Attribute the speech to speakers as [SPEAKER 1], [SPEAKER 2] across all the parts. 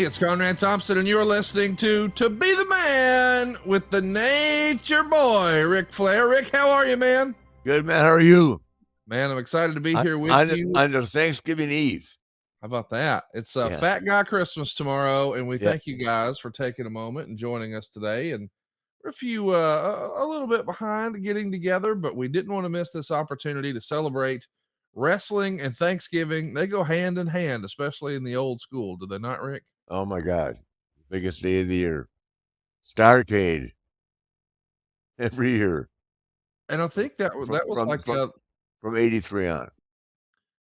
[SPEAKER 1] it's Conrad Thompson, and you're listening to Be the Man with the Nature Boy Ric Flair. Rick, how are you, man?
[SPEAKER 2] Good, man. How are you?
[SPEAKER 1] Man, I'm excited to be here with you.
[SPEAKER 2] On the Thanksgiving Eve.
[SPEAKER 1] How about that? It's
[SPEAKER 2] Yeah.
[SPEAKER 1] Fat Guy Christmas tomorrow, and we
[SPEAKER 2] Yeah.
[SPEAKER 1] thank you guys for taking a moment and joining us today. And we're a little bit behind getting together, but we didn't want to miss this opportunity to celebrate wrestling and Thanksgiving. They go hand in hand, especially in the old school. Do they not, Rick?
[SPEAKER 2] Oh, my God. Biggest day of the year. Starrcade. Every year.
[SPEAKER 1] And I think that was like
[SPEAKER 2] from 83 on.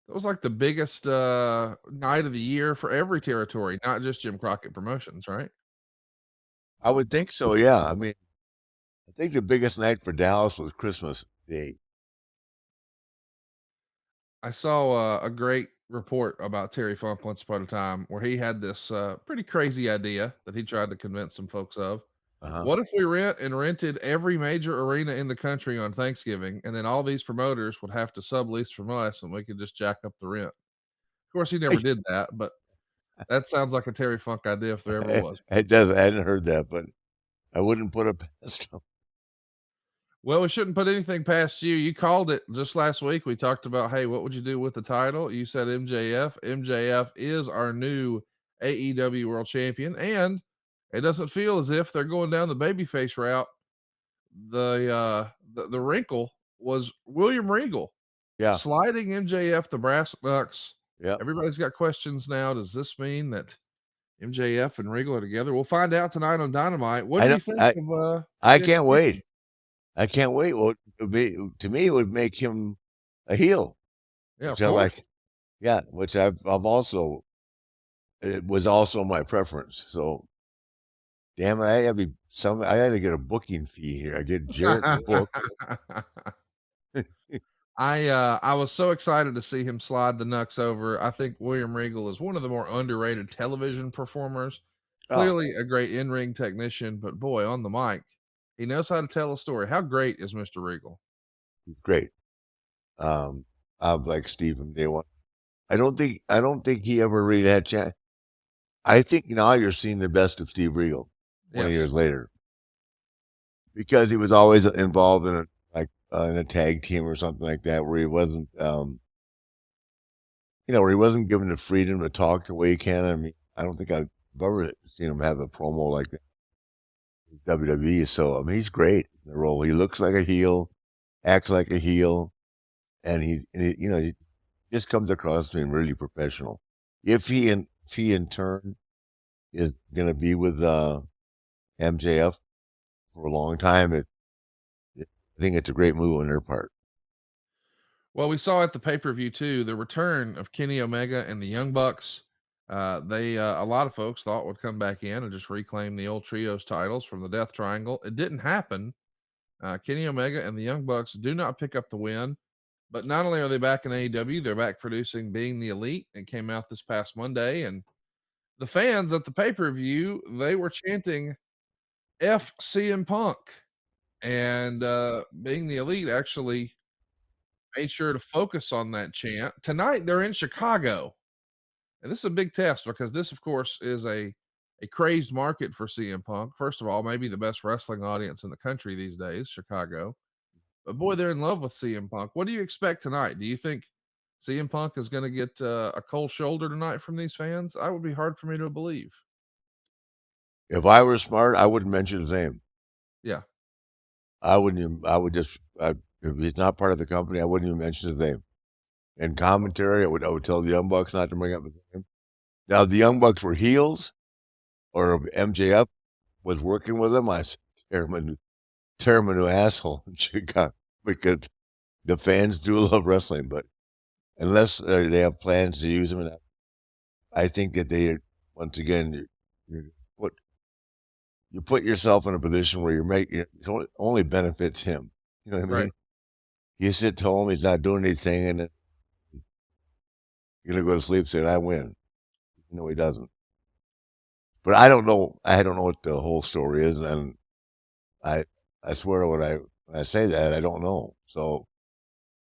[SPEAKER 1] that was like the biggest night of the year for every territory, not just Jim Crockett Promotions, right?
[SPEAKER 2] I would think so, yeah. I mean, I think the biggest night for Dallas was Christmas Day.
[SPEAKER 1] I saw a great report about Terry Funk once upon a time where he had this pretty crazy idea that he tried to convince some folks of.
[SPEAKER 2] Uh-huh.
[SPEAKER 1] What if we rented every major arena in the country on Thanksgiving, and then all these promoters would have to sublease from us, and we could just jack up the rent? Of course, he never did that, but that sounds like a Terry Funk idea if there ever was.
[SPEAKER 2] It does. I hadn't heard that, but I wouldn't put it past him.
[SPEAKER 1] Well, we shouldn't put anything past you. You called it just last week. We talked about, hey, what would you do with the title? You said MJF. MJF is our new AEW World Champion, and it doesn't feel as if they're going down the babyface route. The wrinkle was William Regal,
[SPEAKER 2] Yeah.
[SPEAKER 1] sliding MJF the brass knucks.
[SPEAKER 2] Yeah.
[SPEAKER 1] Everybody's got questions now. Does this mean that MJF and Regal are together? We'll find out tonight on Dynamite. What do you think of?
[SPEAKER 2] I can't wait. I can't wait. Well, to me, it would make him a heel.
[SPEAKER 1] Yeah,
[SPEAKER 2] which I like. Yeah, which I've also. It was also my preference. So, damn it, I had to get a booking fee here. I get Jarrett to book.
[SPEAKER 1] I was so excited to see him slide the Knucks over. I think William Regal is one of the more underrated television performers. Clearly a great in-ring technician, but boy, on the mic, he knows how to tell a story. How great is Mr. Regal?
[SPEAKER 2] Great. I've like Steve from day one. I don't think he ever really had a chance. I think now you're seeing the best of Steve Regal 20 years later, because he was always involved in in a tag team or something like that, where he wasn't, where he wasn't given the freedom to talk the way he can. I mean, I don't think I've ever seen him have a promo like that in WWE. So, I mean, he's great in the role. He looks like a heel, acts like a heel, and he just comes across being really professional. If he in turn is going to be with MJF for a long time, I think it's a great move on their part.
[SPEAKER 1] Well, we saw at the pay-per-view too the return of Kenny Omega and the Young Bucks. A lot of folks thought would come back in and just reclaim the old trios titles from the Death Triangle. It didn't happen. Kenny Omega and the Young Bucks do not pick up the win. But not only are they back in AEW, they're back producing Being the Elite. It came out this past Monday, and the fans at the pay-per-view, they were chanting F CM Punk. And Being the Elite actually made sure to focus on that chant. Tonight they're in Chicago. And this is a big test because this, of course, is a crazed market for CM Punk. First of all, maybe the best wrestling audience in the country these days, Chicago. But boy, they're in love with CM Punk. What do you expect tonight? Do you think CM Punk is going to get a cold shoulder tonight from these fans? That would be hard for me to believe.
[SPEAKER 2] If I were smart, I wouldn't mention his name.
[SPEAKER 1] Yeah.
[SPEAKER 2] I wouldn't even, if he's not part of the company, I wouldn't even mention his name. In commentary, I would tell the Young Bucks not to bring up his name. Now, the Young Bucks were heels, or if MJF was working with them, I said, tear him a new asshole in Chicago, because the fans do love wrestling, but unless they have plans to use him, I think that they, once again, you put yourself in a position where it only benefits him. You know what I mean?
[SPEAKER 1] Right.
[SPEAKER 2] You sit home, he's not doing anything, and then you're going to go to sleep saying, I win. No, he doesn't. But I don't know. I don't know what the whole story is, and I swear when I say that, I don't know. So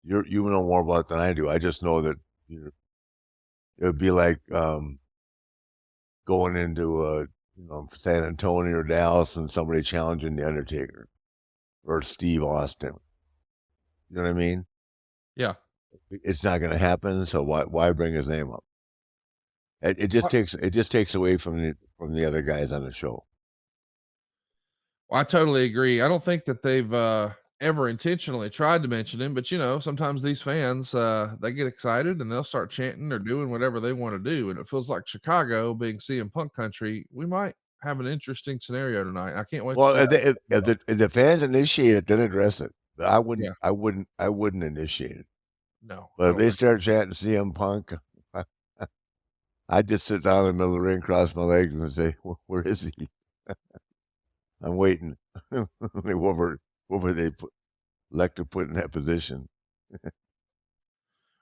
[SPEAKER 2] you know more about it than I do. I just know that it would be like going into, San Antonio or Dallas and somebody challenging The Undertaker or Steve Austin. You know what I mean?
[SPEAKER 1] Yeah.
[SPEAKER 2] It's not gonna happen, so why bring his name up? It just takes away from the other guys on the show.
[SPEAKER 1] Well, I totally agree. I don't think that they've ever intentionally tried to mention him, but sometimes these fans they get excited and they'll start chanting or doing whatever they want to do. And it feels like Chicago being CM Punk country, we might have an interesting scenario tonight. I can't wait to
[SPEAKER 2] Well,
[SPEAKER 1] see how
[SPEAKER 2] if
[SPEAKER 1] it goes.
[SPEAKER 2] if the fans initiate it, then address it. But I wouldn't
[SPEAKER 1] Yeah,
[SPEAKER 2] I wouldn't I wouldn't initiate it.
[SPEAKER 1] no, I
[SPEAKER 2] But if
[SPEAKER 1] don't
[SPEAKER 2] they
[SPEAKER 1] think
[SPEAKER 2] start chanting CM Punk, I I'd just sit down in the middle of the ring, cross my legs, and say, Where is he? I'm waiting." Whoever they elect to put in that position.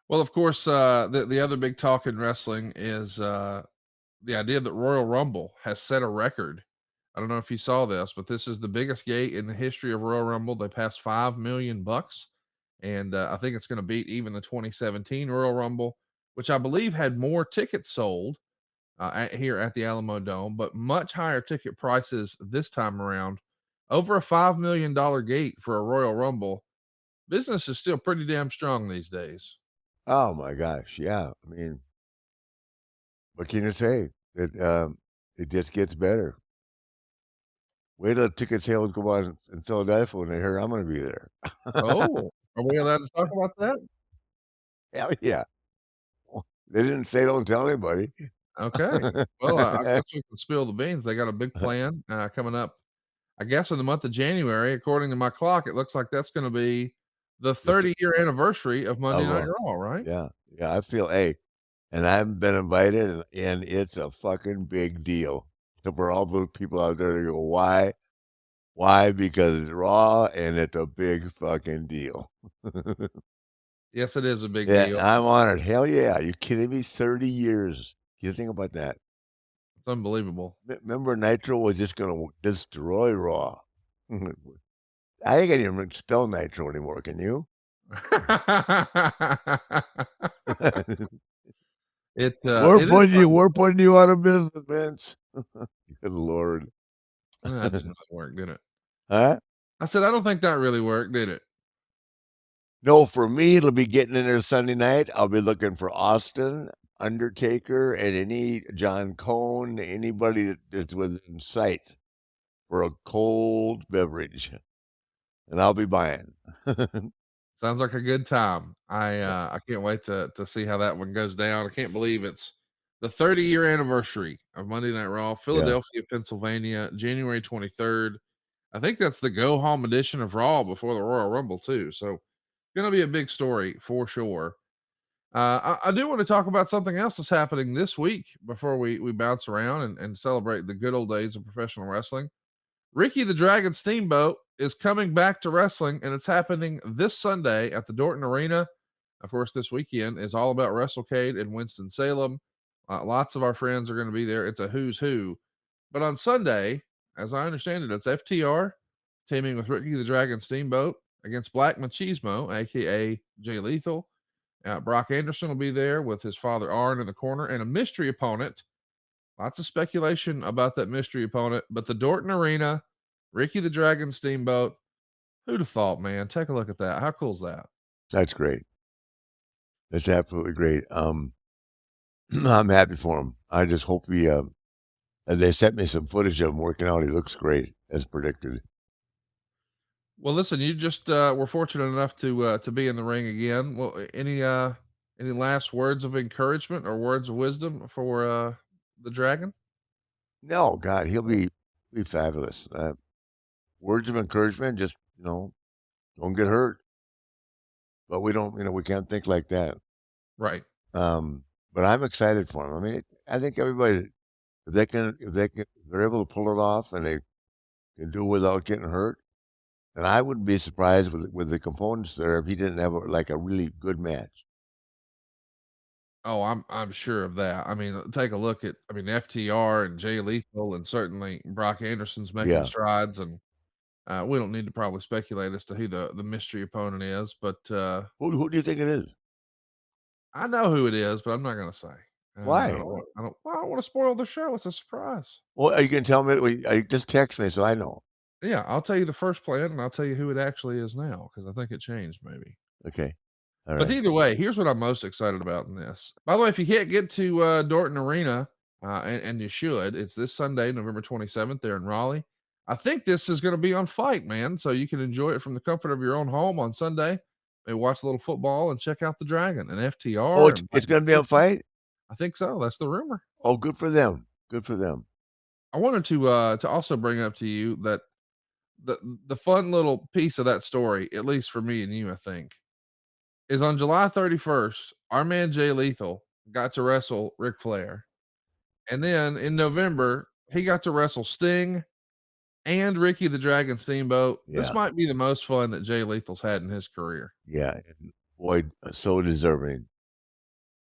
[SPEAKER 1] well, of course, the other big talk in wrestling is the idea that Royal Rumble has set a record. I don't know if you saw this, but this is the biggest gate in the history of Royal Rumble. They passed 5 million bucks, and I think it's going to beat even the 2017 Royal Rumble, which I believe had more tickets sold here at the Alamo Dome, but much higher ticket prices this time around. Over a $5 million gate for a Royal Rumble. Business is still pretty damn strong these days.
[SPEAKER 2] Oh my gosh, yeah. I mean, what can you say? It just gets better. Wait till the ticket sales go on in Philadelphia when they hear I'm gonna be there.
[SPEAKER 1] Oh, are we allowed to talk about that?
[SPEAKER 2] Hell yeah. They didn't say don't tell anybody.
[SPEAKER 1] Okay. Well, I guess we can spill the beans. They got a big plan coming up. I guess in the month of January, according to my clock, it looks like that's going to be the
[SPEAKER 2] Just
[SPEAKER 1] 30-year anniversary of Monday Night
[SPEAKER 2] Raw.
[SPEAKER 1] Raw, right?
[SPEAKER 2] Yeah, yeah, I feel and I haven't been invited, and it's a fucking big deal. So for all those people out there that go, "Why?" Why? Because it's Raw, and it's a big fucking deal.
[SPEAKER 1] Yes, it is a big
[SPEAKER 2] Yeah,
[SPEAKER 1] deal.
[SPEAKER 2] I'm honored. Hell yeah. Are you kidding me? 30 years. You think about that.
[SPEAKER 1] It's unbelievable.
[SPEAKER 2] Remember Nitro was just gonna destroy Raw. I ain't can't even spell Nitro anymore, can you?
[SPEAKER 1] It is fun.
[SPEAKER 2] We're putting you out of business, Vince. Good lord.
[SPEAKER 1] That didn't really work, did it?
[SPEAKER 2] Huh?
[SPEAKER 1] I said, I don't think that really worked, did it?
[SPEAKER 2] No, for me, it'll be getting in there Sunday night. I'll be looking for Austin, Undertaker, and any John Cone, anybody that's within sight for a cold beverage, and I'll be buying.
[SPEAKER 1] Sounds like a good time. I
[SPEAKER 2] Yeah,
[SPEAKER 1] uh, I can't wait to see how that one goes down. I can't believe it's the 30-year anniversary of Monday Night Raw,
[SPEAKER 2] yeah,
[SPEAKER 1] Philadelphia, Pennsylvania, January 23rd. I think that's the go home edition of Raw before the Royal Rumble too. So gonna be a big story for sure. I do want to talk about something else that's happening this week before we bounce around and celebrate the good old days of professional wrestling. Ricky the Dragon Steamboat is coming back to wrestling, and it's happening this Sunday at the Dorton Arena. Of course, this weekend is all about WrestleCade in Winston-Salem. Lots of our friends are going to be there. It's a who's who. But on Sunday, as I understand it, it's FTR teaming with Ricky the Dragon Steamboat against Black Machismo, aka Jay Lethal. Brock Anderson will be there with his father Arn in the corner, and a mystery opponent. Lots of speculation about that mystery opponent, but the Dorton Arena, Ricky the Dragon Steamboat. Who'd have thought, man? Take a look at that. How cool is that?
[SPEAKER 2] that's great. That's absolutely great. I'm happy for him. I just hope they sent me some footage of him working out. He looks great as predicted.
[SPEAKER 1] Well, listen, you just were fortunate enough to be in the ring again. Well, any last words of encouragement or words of wisdom for the Dragon?
[SPEAKER 2] No, God, he'll be fabulous. Words of encouragement, just don't get hurt. But we don't, we can't think like that.
[SPEAKER 1] Right.
[SPEAKER 2] But I'm excited for him. I mean, I think everybody, if they're able to pull it off and they can do it without getting hurt, then I wouldn't be surprised with the components there if he didn't have like a really good match.
[SPEAKER 1] Oh, I'm sure of that. I mean, take a look at FTR and Jay Lethal, and certainly Brock Anderson's making
[SPEAKER 2] Yeah.
[SPEAKER 1] strides, and we don't need to probably speculate as to who the mystery opponent is, but
[SPEAKER 2] Who do you think it is?
[SPEAKER 1] I know who it is, but I'm not gonna say.
[SPEAKER 2] Why?
[SPEAKER 1] I don't want to spoil the show. It's a surprise.
[SPEAKER 2] Well, you can tell me. Just text me so I know.
[SPEAKER 1] Yeah, I'll tell you the first plan, and I'll tell you who it actually is now because I think it changed maybe.
[SPEAKER 2] Okay. All
[SPEAKER 1] But
[SPEAKER 2] right.
[SPEAKER 1] either way, here's what I'm most excited about in this. By the way, if you can't get to Dorton Arena, and you should, it's this Sunday, November 27th, there in Raleigh. I think this is going to be on Fight, man. So you can enjoy it from the comfort of your own home on Sunday. Maybe watch a little football and check out the Dragon and
[SPEAKER 2] Oh,
[SPEAKER 1] FTR and
[SPEAKER 2] it's
[SPEAKER 1] Mike
[SPEAKER 2] gonna be a
[SPEAKER 1] McPherson.
[SPEAKER 2] fight?
[SPEAKER 1] I think so. That's the rumor.
[SPEAKER 2] Oh, good for them. Good for them.
[SPEAKER 1] I wanted to also bring up to you that the fun little piece of that story, at least for me and you, I think, is on July 31st, our man Jay Lethal got to wrestle Ric Flair. And then in November, he got to wrestle Sting and Ricky the Dragon Steamboat. This
[SPEAKER 2] Yeah.
[SPEAKER 1] might be the most fun that Jay Lethal's had in his career.
[SPEAKER 2] Yeah. And boy, so deserving.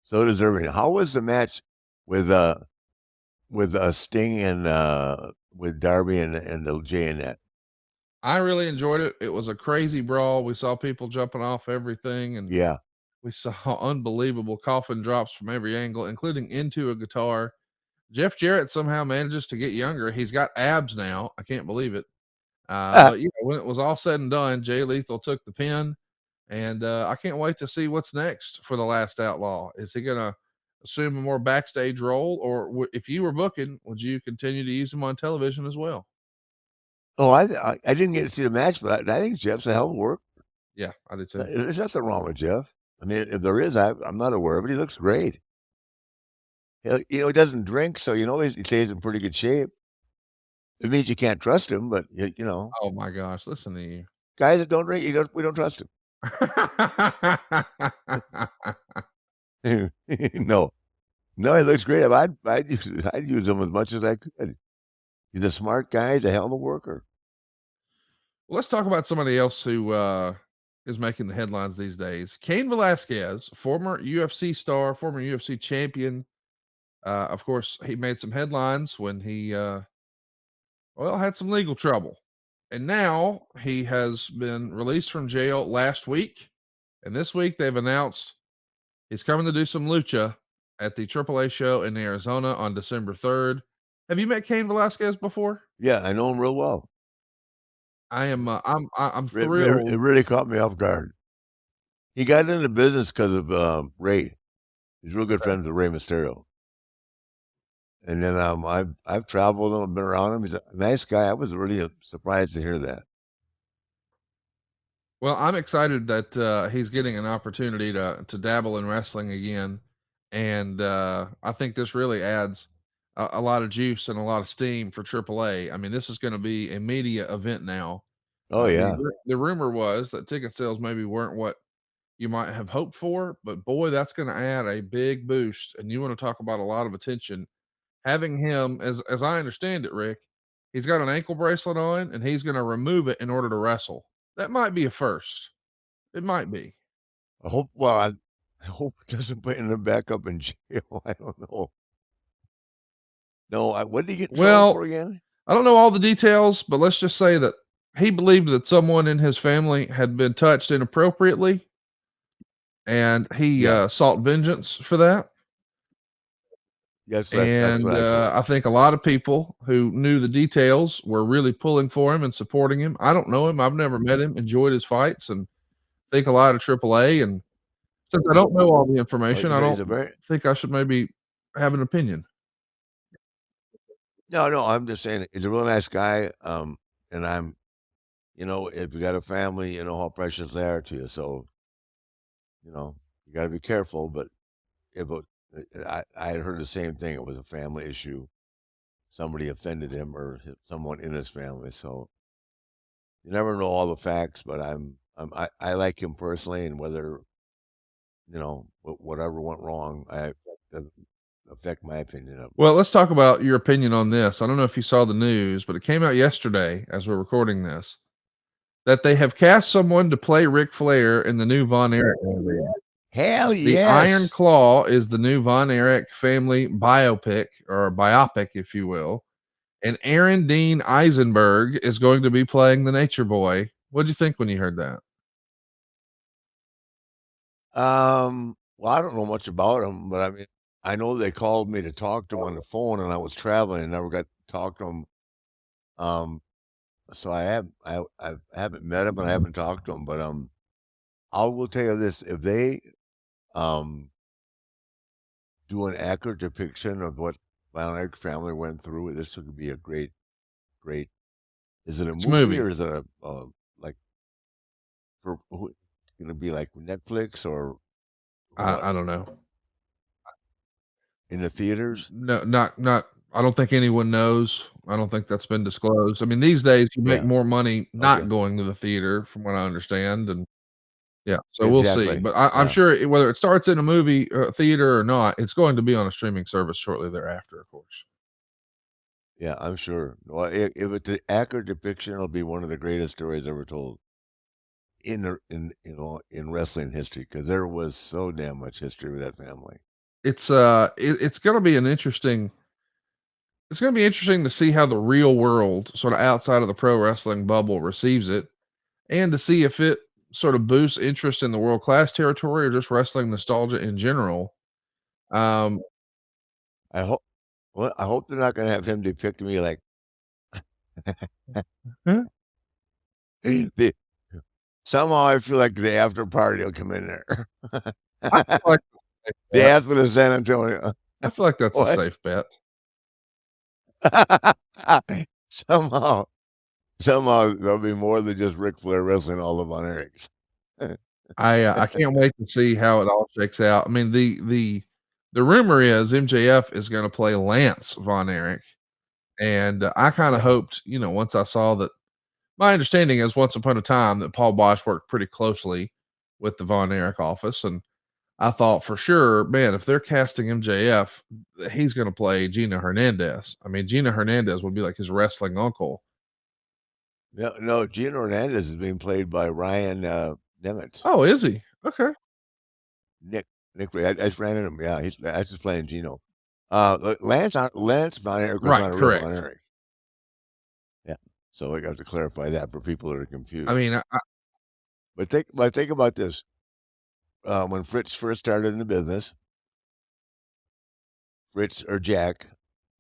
[SPEAKER 2] So deserving. How was the match with Sting and with Darby and the J and that?
[SPEAKER 1] I really enjoyed it. It was a crazy brawl. We saw people jumping off everything, and
[SPEAKER 2] Yeah.
[SPEAKER 1] we saw unbelievable coffin drops from every angle, including into a guitar. Jeff Jarrett somehow manages to get younger. He's got abs now. I can't believe it. But you know, when it was all said and done, Jay Lethal took the pin, and I can't wait to see what's next for the Last Outlaw. Is he gonna assume a more backstage role, or if you were booking, would you continue to use him on television as well?
[SPEAKER 2] Oh, I didn't get to see the match, but I think Jeff's a hell of a work.
[SPEAKER 1] Yeah, I did too.
[SPEAKER 2] There's nothing wrong with Jeff. I mean, if there is, I'm not aware of it. He looks great. He doesn't drink, so he stays in pretty good shape. It means you can't trust him, but
[SPEAKER 1] Oh my gosh, listen to you.
[SPEAKER 2] guys that don't drink, we don't trust him. No, no, he looks great. I'd use him as much as I could. He's a smart guy. He's a hell of a worker.
[SPEAKER 1] Well, let's talk about somebody else who is making the headlines these days. Cain Velasquez, former UFC star, former UFC champion. Of course, he made some headlines when he had some legal trouble. And now he has been released from jail last week. And this week they've announced he's coming to do some lucha at the AAA show in Arizona on December 3rd. Have you met Cain Velasquez before?
[SPEAKER 2] Yeah, I know him real well.
[SPEAKER 1] I'm
[SPEAKER 2] It
[SPEAKER 1] thrilled.
[SPEAKER 2] really caught me off guard. He got into business because of Ray. He's real good friends with Ray Mysterio. And then I've traveled with him, I've been around him. He's a nice guy. I was really surprised to hear that.
[SPEAKER 1] Well, I'm excited that he's getting an opportunity to dabble in wrestling again, and I think this really adds a lot of juice and a lot of steam for AAA. I mean, this is going to be a media event now.
[SPEAKER 2] Oh yeah.
[SPEAKER 1] The rumor was that ticket sales maybe weren't what you might have hoped for, but boy, that's going to add a big boost. And you want to talk about a lot of attention. Having him, as I understand it, Rick, he's got an ankle bracelet on, and he's going to remove it in order to wrestle. That might be a first. It might be.
[SPEAKER 2] I hope it doesn't put him back up in jail. I don't know. No, what did he get in trouble for
[SPEAKER 1] Well,
[SPEAKER 2] again?
[SPEAKER 1] I don't know all the details, but let's just say that he believed that someone in his family had been touched inappropriately, and he
[SPEAKER 2] Yeah.
[SPEAKER 1] sought vengeance for that.
[SPEAKER 2] Yes, that's
[SPEAKER 1] And
[SPEAKER 2] what I've heard.
[SPEAKER 1] I think a lot of people who knew the details were really pulling for him and supporting him. I don't know him. I've never met him. Enjoyed his fights and think a lot of AAA. And since I don't know all the
[SPEAKER 2] Well,
[SPEAKER 1] information, I
[SPEAKER 2] he's
[SPEAKER 1] don't
[SPEAKER 2] a very
[SPEAKER 1] think I should maybe have an opinion.
[SPEAKER 2] no, no. I'm just saying he's a real nice guy. And if you got a family, you know how precious they are to you. So you got to be careful. But if it, I had heard the same thing. It was a family issue. Somebody offended him or someone in his family. So you never know all the facts. But I like him personally, and whether whatever went wrong, I doesn't affect my opinion of him.
[SPEAKER 1] Well, let's talk about your opinion on this. I don't know if you saw the news, but it came out yesterday as we're recording this that they have cast someone to play Ric Flair in the new Von Erich movie.
[SPEAKER 2] Hell
[SPEAKER 1] The Iron
[SPEAKER 2] yes.
[SPEAKER 1] Claw is the new Von Erich family biopic or biopic, if you will. And Aaron Dean Eisenberg is going to be playing the Nature Boy. What did you think when you heard that?
[SPEAKER 2] Well, I don't know much about him, but I mean, I know they called me to talk to him on the phone, and I was traveling and never got to talk to him. Um, so I haven't met him and I haven't talked to him, but I will tell you this: if they um do an accurate depiction of what Violent family went through, this would be a great. Is it a
[SPEAKER 1] It's a
[SPEAKER 2] movie
[SPEAKER 1] movie.
[SPEAKER 2] or is it a like for who? Going to be like Netflix or what
[SPEAKER 1] I don't know.
[SPEAKER 2] in the theaters?
[SPEAKER 1] No, not I don't think anyone knows. I don't think that's been disclosed. I mean, these days you make
[SPEAKER 2] Yeah.
[SPEAKER 1] more money
[SPEAKER 2] Okay.
[SPEAKER 1] not going to the theater from what I understand, and yeah, so we'll see.
[SPEAKER 2] Exactly.
[SPEAKER 1] But I'm
[SPEAKER 2] Yeah.
[SPEAKER 1] sure whether it starts in a movie theater or not, it's going to be on a streaming service shortly thereafter, of course.
[SPEAKER 2] Yeah, I'm sure. Well, if it's an accurate depiction, it'll be one of the greatest stories ever told in the in wrestling history because there was so damn much history with that family.
[SPEAKER 1] It's gonna be an interesting it's gonna be interesting to see how the real world, sort of outside of the pro wrestling bubble, receives it, and to see if it sort of boosts interest in the world class territory or just wrestling nostalgia in general. Um,
[SPEAKER 2] I hope. Well, I hope they're not going to have him depict me like
[SPEAKER 1] huh?
[SPEAKER 2] the. Somehow I feel like the after party will come in there.
[SPEAKER 1] I feel like that's a safe
[SPEAKER 2] The
[SPEAKER 1] bet.
[SPEAKER 2] Athlete of San Antonio.
[SPEAKER 1] I feel like that's a
[SPEAKER 2] What?
[SPEAKER 1] safe bet.
[SPEAKER 2] somehow, somehow there'll be more than just Ric Flair wrestling all the Von Erichs.
[SPEAKER 1] I can't wait to see how it all shakes out. I mean, the rumor is MJF is gonna play Lance Von Erich, and, I kinda
[SPEAKER 2] Yeah,
[SPEAKER 1] hoped, once I saw that my understanding is once upon a time that Paul Bosch worked pretty closely with the Von Erich office, and I thought for sure, man, if they're casting MJF, he's gonna play Gina Hernandez. I mean, Gina Hernandez would be like his wrestling uncle.
[SPEAKER 2] no, no. Gino Hernandez is being played by Ryan Nemeth.
[SPEAKER 1] Oh, is he? Okay.
[SPEAKER 2] Nick, I just ran into him. Yeah, he's that's just playing Gino. Lance Von Erich was
[SPEAKER 1] Right,
[SPEAKER 2] not a real Von
[SPEAKER 1] correct.
[SPEAKER 2] Erich. Yeah, so I got to clarify that for people that are
[SPEAKER 1] I
[SPEAKER 2] confused.
[SPEAKER 1] mean, I
[SPEAKER 2] But think about this. When Fritz first started in the business, Fritz or Jack,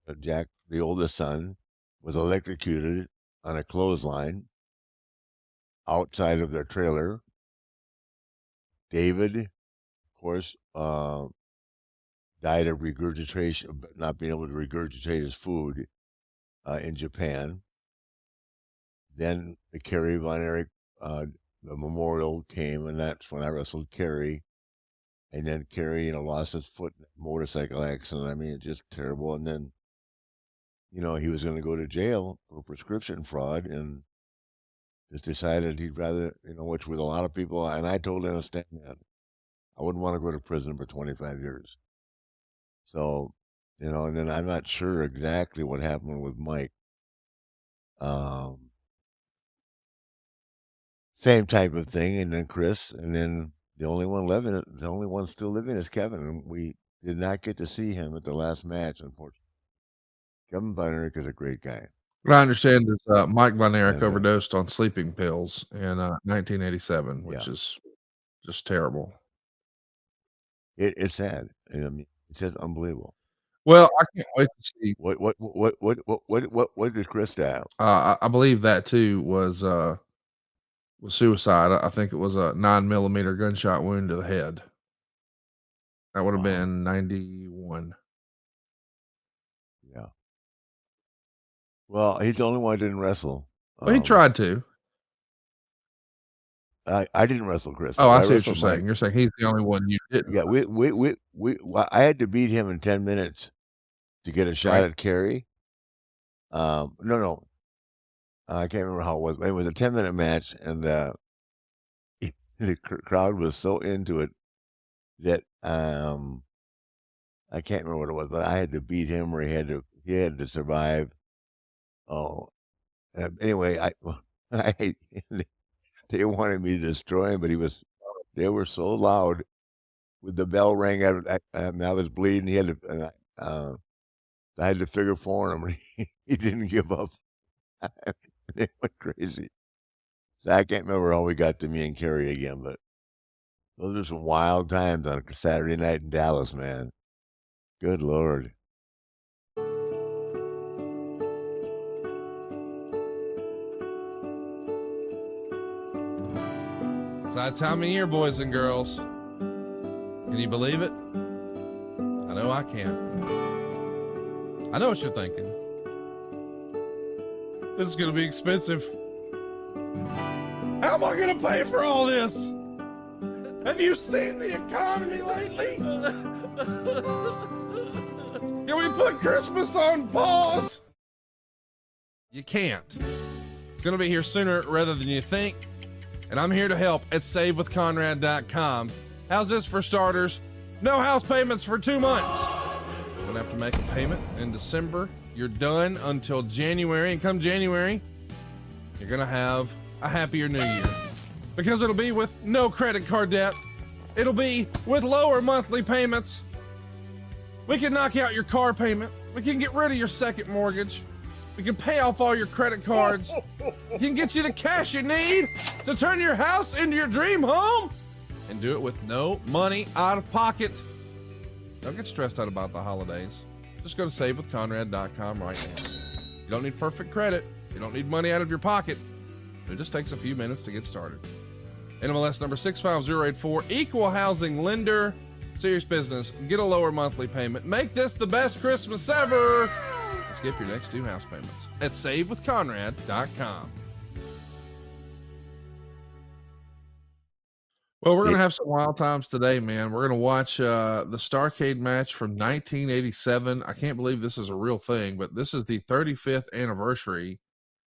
[SPEAKER 2] the oldest son, was electrocuted on a clothesline outside of their trailer. David, of course, died of regurgitation, not being able to regurgitate his food in Japan. Then the Kerry Von Erich, the memorial came, and that's when I wrestled Kerry. And then Kerry, lost his foot in a motorcycle accident. I mean, it's just terrible. And then, he was going to go to jail for prescription fraud and just decided he'd rather, which with a lot of people, and I totally understand that. I wouldn't want to go to prison for 25 years. So, and then I'm not sure exactly what happened with Mike. Um, Same type of thing, and then Chris, and then the only one still living is Kevin, and we did not get to see him at the last match, unfortunately. Kevin Byner is a great guy,
[SPEAKER 1] what I understand is, Mike Von Erich
[SPEAKER 2] and
[SPEAKER 1] overdosed on sleeping pills in, 1987, which
[SPEAKER 2] yeah,
[SPEAKER 1] is just terrible.
[SPEAKER 2] it's sad. And I mean, it's just unbelievable.
[SPEAKER 1] Well, I can't wait to see.
[SPEAKER 2] What did Chris die
[SPEAKER 1] I believe that too was suicide. I think it was a 9 millimeter gunshot wound to the head. That would have
[SPEAKER 2] Wow,
[SPEAKER 1] been 91.
[SPEAKER 2] yeah. Well, he's the only one who didn't wrestle.
[SPEAKER 1] Well, he tried to.
[SPEAKER 2] I didn't wrestle Chris though,
[SPEAKER 1] Oh,
[SPEAKER 2] but
[SPEAKER 1] I
[SPEAKER 2] I
[SPEAKER 1] see what you're
[SPEAKER 2] wrestled
[SPEAKER 1] saying.
[SPEAKER 2] Mike.
[SPEAKER 1] You're saying he's the only one you didn't
[SPEAKER 2] Yeah, well, I had to beat him in 10 minutes to get a shot
[SPEAKER 1] right?
[SPEAKER 2] at Kerry. No, no, I can't remember how it was. But it was a 10-minute match, and the crowd was so into it that I can't remember what it was, but I had to beat him, or he had to survive. Oh, anyway, I they wanted me to destroy him, but they were so loud. With the bell rang, I was bleeding. He had to, and I had to figure for him. He didn't give up. It went crazy. So I can't remember how we got to me and Kerry again, but those are some wild times on a Saturday night in Dallas, man. Good Lord.
[SPEAKER 1] It's that time of year, boys and girls. Can you believe it? I know I can't. I know what you're thinking. This is going to be expensive. How am I going to pay for all this? Have you seen the economy lately? Can we put Christmas on pause? You can't. It's going to be here sooner rather than you think. And I'm here to help at SaveWithConrad.com. How's this for starters? No house payments for 2 months. You don't have to make a payment in December. You're done until January. And come January, you're going to have a happier new year. Because it'll be with no credit card debt. It'll be with lower monthly payments. We can knock out your car payment. We can get rid of your second mortgage. We can pay off all your credit cards. We can get you the cash you need to turn your house into your dream home and do it with no money out of pocket. Don't get stressed out about the holidays. Just go to SaveWithConrad.com right now. You don't need perfect credit. You don't need money out of your pocket. It just takes a few minutes to get started. NMLS number 65084, equal housing lender. Serious business. Get a lower monthly payment. Make this the best Christmas ever. Skip your next 2 house payments at SaveWithConrad.com. Well, we're going to have some wild times today, man. We're going to watch the Starrcade match from 1987. I can't believe this is a real thing, but this is the 35th anniversary.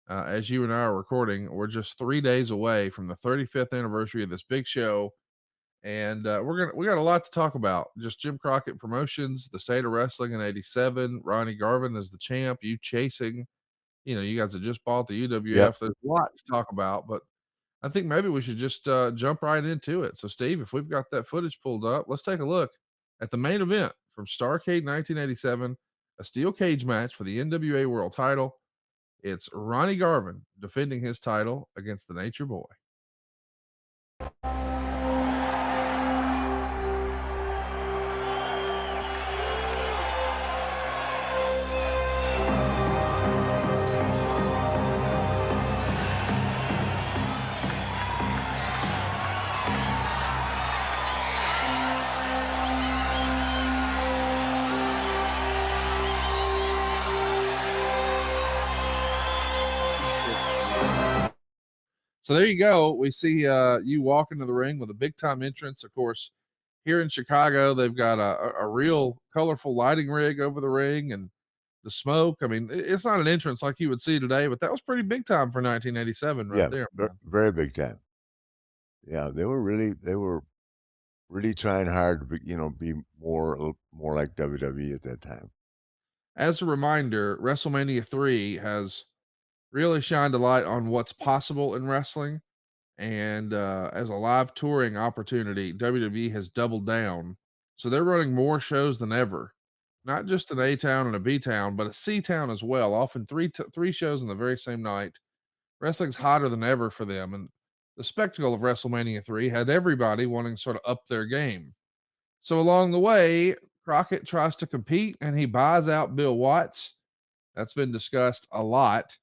[SPEAKER 1] As you and I are recording, we're just 3 days away from the 35th anniversary of this big show. And we got a lot to talk about. Just Jim Crockett Promotions, the state of wrestling in 87, Ronnie Garvin as the champ, you chasing, you guys have just bought the
[SPEAKER 2] Yep.
[SPEAKER 1] UWF. There's a lot to talk about, but I think maybe we should just jump right into it. So, Steve, if we've got that footage pulled up, let's take a look at the main event from Starrcade 1987, a steel cage match for the NWA World Title. It's Ronnie Garvin defending his title against the Nature Boy. So there you go. We see you walk into the ring with a big time entrance. Of course, here in Chicago, they've got a real colorful lighting rig over the ring and the smoke. I mean, it's not an entrance like you would see today, but that was pretty big time for 1987 right
[SPEAKER 2] Yeah.
[SPEAKER 1] there, man.
[SPEAKER 2] Very big time. Yeah. They were really trying hard to be more, a little more like WWE at that time.
[SPEAKER 1] As a reminder, WrestleMania 3 has really shined a light on what's possible in wrestling. And as a live touring opportunity, WWE has doubled down. So they're running more shows than ever. Not just an A town and a B town, but a C town as well. Often three shows on the very same night. Wrestling's hotter than ever for them. And the spectacle of WrestleMania 3 had everybody wanting to sort of up their game. So along the way, Crockett tries to compete and he buys out Bill Watts. That's been discussed a lot.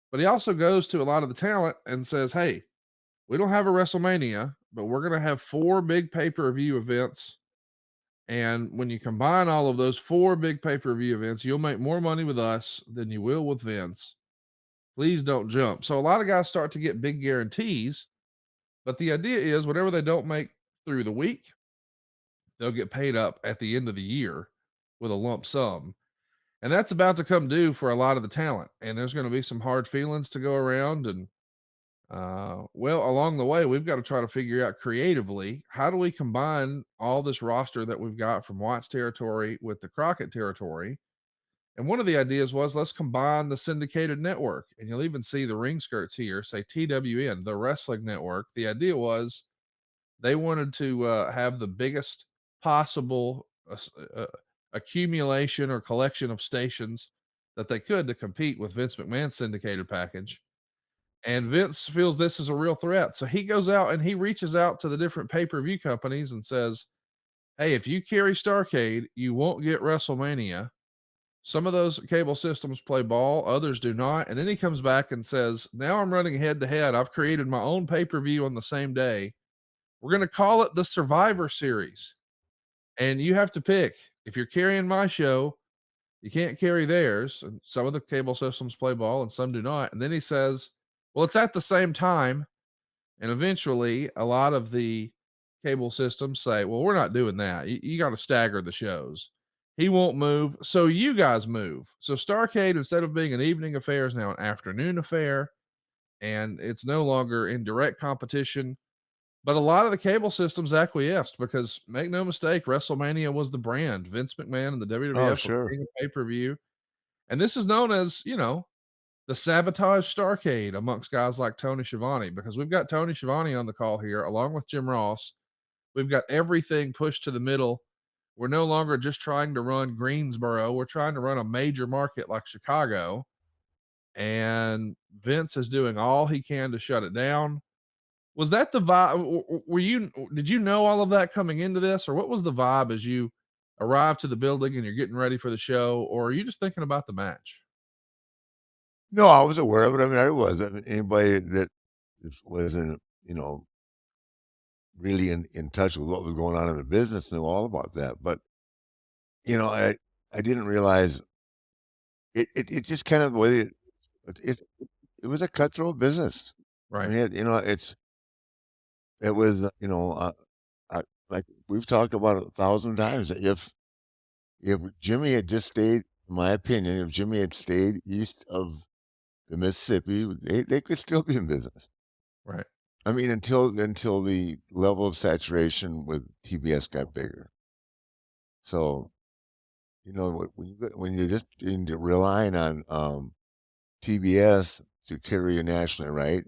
[SPEAKER 1] But he also goes to a lot of the talent and says, hey, we don't have a WrestleMania, but we're going to have 4 big pay-per-view events. And when you combine all of those 4 big pay-per-view events, you'll make more money with us than you will with Vince. Please don't jump. So a lot of guys start to get big guarantees, but the idea is whatever they don't make through the week, they'll get paid up at the end of the year with a lump sum. And that's about to come due for a lot of the talent. And there's going to be some hard feelings to go around. And well, along the way, we've got to try to figure out creatively how do we combine all this roster that we've got from Watts territory with the Crockett territory. And one of the ideas was let's combine the syndicated network. And you'll even see the ring skirts here say TWN, the wrestling network. The idea was they wanted to have the biggest possible accumulation or collection of stations that they could to compete with Vince McMahon's syndicated package. And Vince feels this is a real threat. So he goes out and he reaches out to the different pay-per-view companies and says, hey, if you carry Starrcade, you won't get WrestleMania. Some of those cable systems play ball, others do not. And then he comes back and says, now I'm running head to head. I've created my own pay per view on the same day. We're going to call it the Survivor Series. And you have to pick if you're carrying my show, you can't carry theirs. And some of the cable systems play ball and some do not. And then he says, well, it's at the same time. And eventually, a lot of the cable systems say, well, we're not doing that. You got to stagger the shows. He won't move. So you guys move. So Starrcade, instead of being an evening affair, is now an afternoon affair. And it's no longer in direct competition. But a lot of the cable systems acquiesced because make no mistake, WrestleMania was the brand. Vince McMahon and the
[SPEAKER 2] Oh,
[SPEAKER 1] WWF were
[SPEAKER 2] sure.
[SPEAKER 1] king of pay per view. And this is known as, the Sabotage Starrcade amongst guys like Tony Schiavone, because we've got Tony Schiavone on the call here, along with Jim Ross. We've got everything pushed to the middle. We're no longer just trying to run Greensboro. We're trying to run a major market like Chicago. And Vince is doing all he can to shut it down. Was that the vibe? Did you know all of that coming into this, or what was the vibe as you arrived to the building and you're getting ready for the show, or are you just thinking about the match?
[SPEAKER 2] No, I was aware of it. I mean, I was. I mean, anybody that wasn't, really in touch with what was going on in the business knew all about that. But, you know, I didn't realize it just kind of the way it it was a cutthroat business. I
[SPEAKER 1] Right,
[SPEAKER 2] mean, it was, like we've talked about it 1,000 times. If Jimmy had just stayed, in my opinion, if Jimmy had stayed east of the Mississippi, they could still be in business.
[SPEAKER 1] right.
[SPEAKER 2] I mean, until the level of saturation with TBS got bigger. So, when you're just relying on, TBS to carry you nationally, right?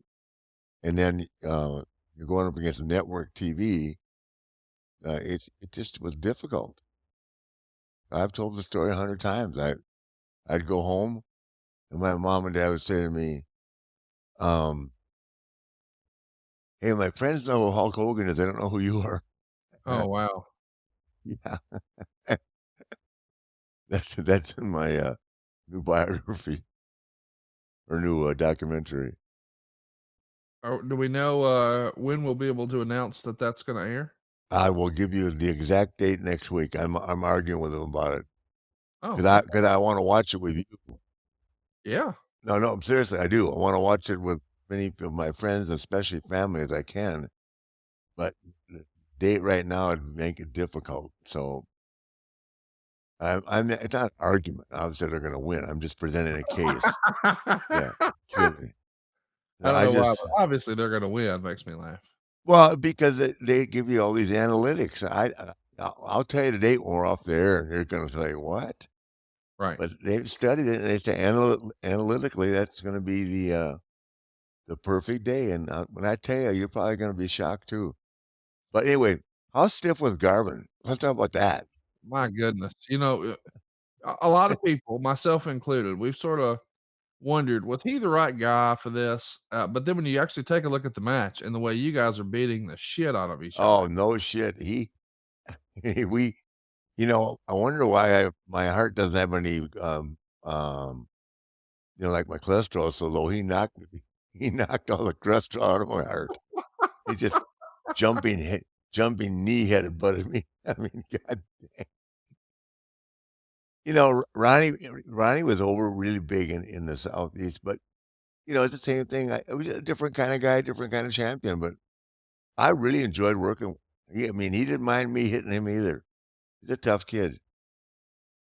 [SPEAKER 2] And then, you're going up against network TV, it just was difficult. I've told the story 100 times. I'd go home, and my mom and dad would say to me, um, "Hey, my friends know who Hulk Hogan is. They don't know who you are."
[SPEAKER 1] Oh, wow.
[SPEAKER 2] Yeah. That's in my, new biography or new, documentary.
[SPEAKER 1] Do we know when we'll be able to announce that that's going to air?
[SPEAKER 2] I will give you the exact date next week. I'm arguing with him about it
[SPEAKER 1] Oh,
[SPEAKER 2] because I
[SPEAKER 1] okay.
[SPEAKER 2] 'cause I wanna watch it with you.
[SPEAKER 1] Yeah.
[SPEAKER 2] No, no, seriously, I do. I wanna watch it with many of my friends, especially family, as I can, but the date right now would make it difficult. So, I'm it's not an argument. Obviously, they're gonna win. I'm just presenting a case. Yeah,
[SPEAKER 1] I
[SPEAKER 2] excuse me. No,
[SPEAKER 1] don't
[SPEAKER 2] I
[SPEAKER 1] know why,
[SPEAKER 2] just
[SPEAKER 1] but obviously they're going to win. Makes me laugh.
[SPEAKER 2] well, because they give you all these analytics. I'll tell you the date when we're off the air, and you're gonna say, "What?"
[SPEAKER 1] Right.
[SPEAKER 2] But they've studied it, and they say analytically, that's gonna be the perfect day, and, when I tell you, you're probably gonna be shocked too. But anyway, how stiff was Garvin? Let's talk about that.
[SPEAKER 1] My goodness. A lot of people, myself included, we've sort of wondered, was he the right guy for this? But then when you actually take a look at the match and the way you guys are beating the shit out of each
[SPEAKER 2] Oh,
[SPEAKER 1] other.
[SPEAKER 2] no shit. We I wonder why my heart doesn't have any, like my cholesterol is so low. He knocked all the cholesterol out of my heart. He just jumping knee-headed butted me. I mean, god Ronnie was over really big in the Southeast, but, it's the same thing. I was a different kinda guy, different kinda champion, but I really enjoyed working I mean, he didn't mind me hitting him either. He's a tough kid.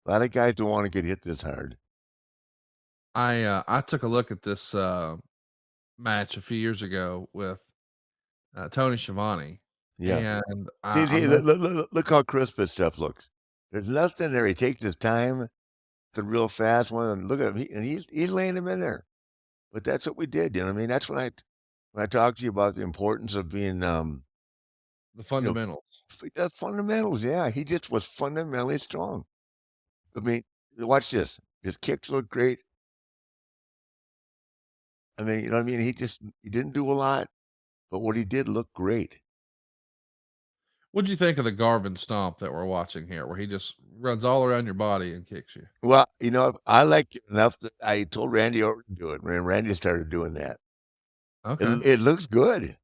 [SPEAKER 2] A lot of guys don't wanna get hit this hard.
[SPEAKER 1] I took a look at this match a few years ago with Tony Schiavone,
[SPEAKER 2] Yeah.
[SPEAKER 1] and I
[SPEAKER 2] See,
[SPEAKER 1] must
[SPEAKER 2] look how crisp his stuff looks. There's nothing there. He takes his time. It's a real fast one, and look at him. He's laying him in there. But that's what we did, you know what I mean? That's when I talked to you about the importance of being,
[SPEAKER 1] the
[SPEAKER 2] you know,
[SPEAKER 1] fundamentals.
[SPEAKER 2] the fundamentals, yeah. He just was fundamentally strong. I mean, watch this. His kicks look great. I mean, you know what I mean? He didn't do a lot, but what he did looked great.
[SPEAKER 1] What'd you think of the Garvin stomp that we're watching here, where he just runs all around your body and kicks you?
[SPEAKER 2] Well, I like it enough that I told Randy Orton to do it, and Randy started doing that.
[SPEAKER 1] Okay.
[SPEAKER 2] It looks good,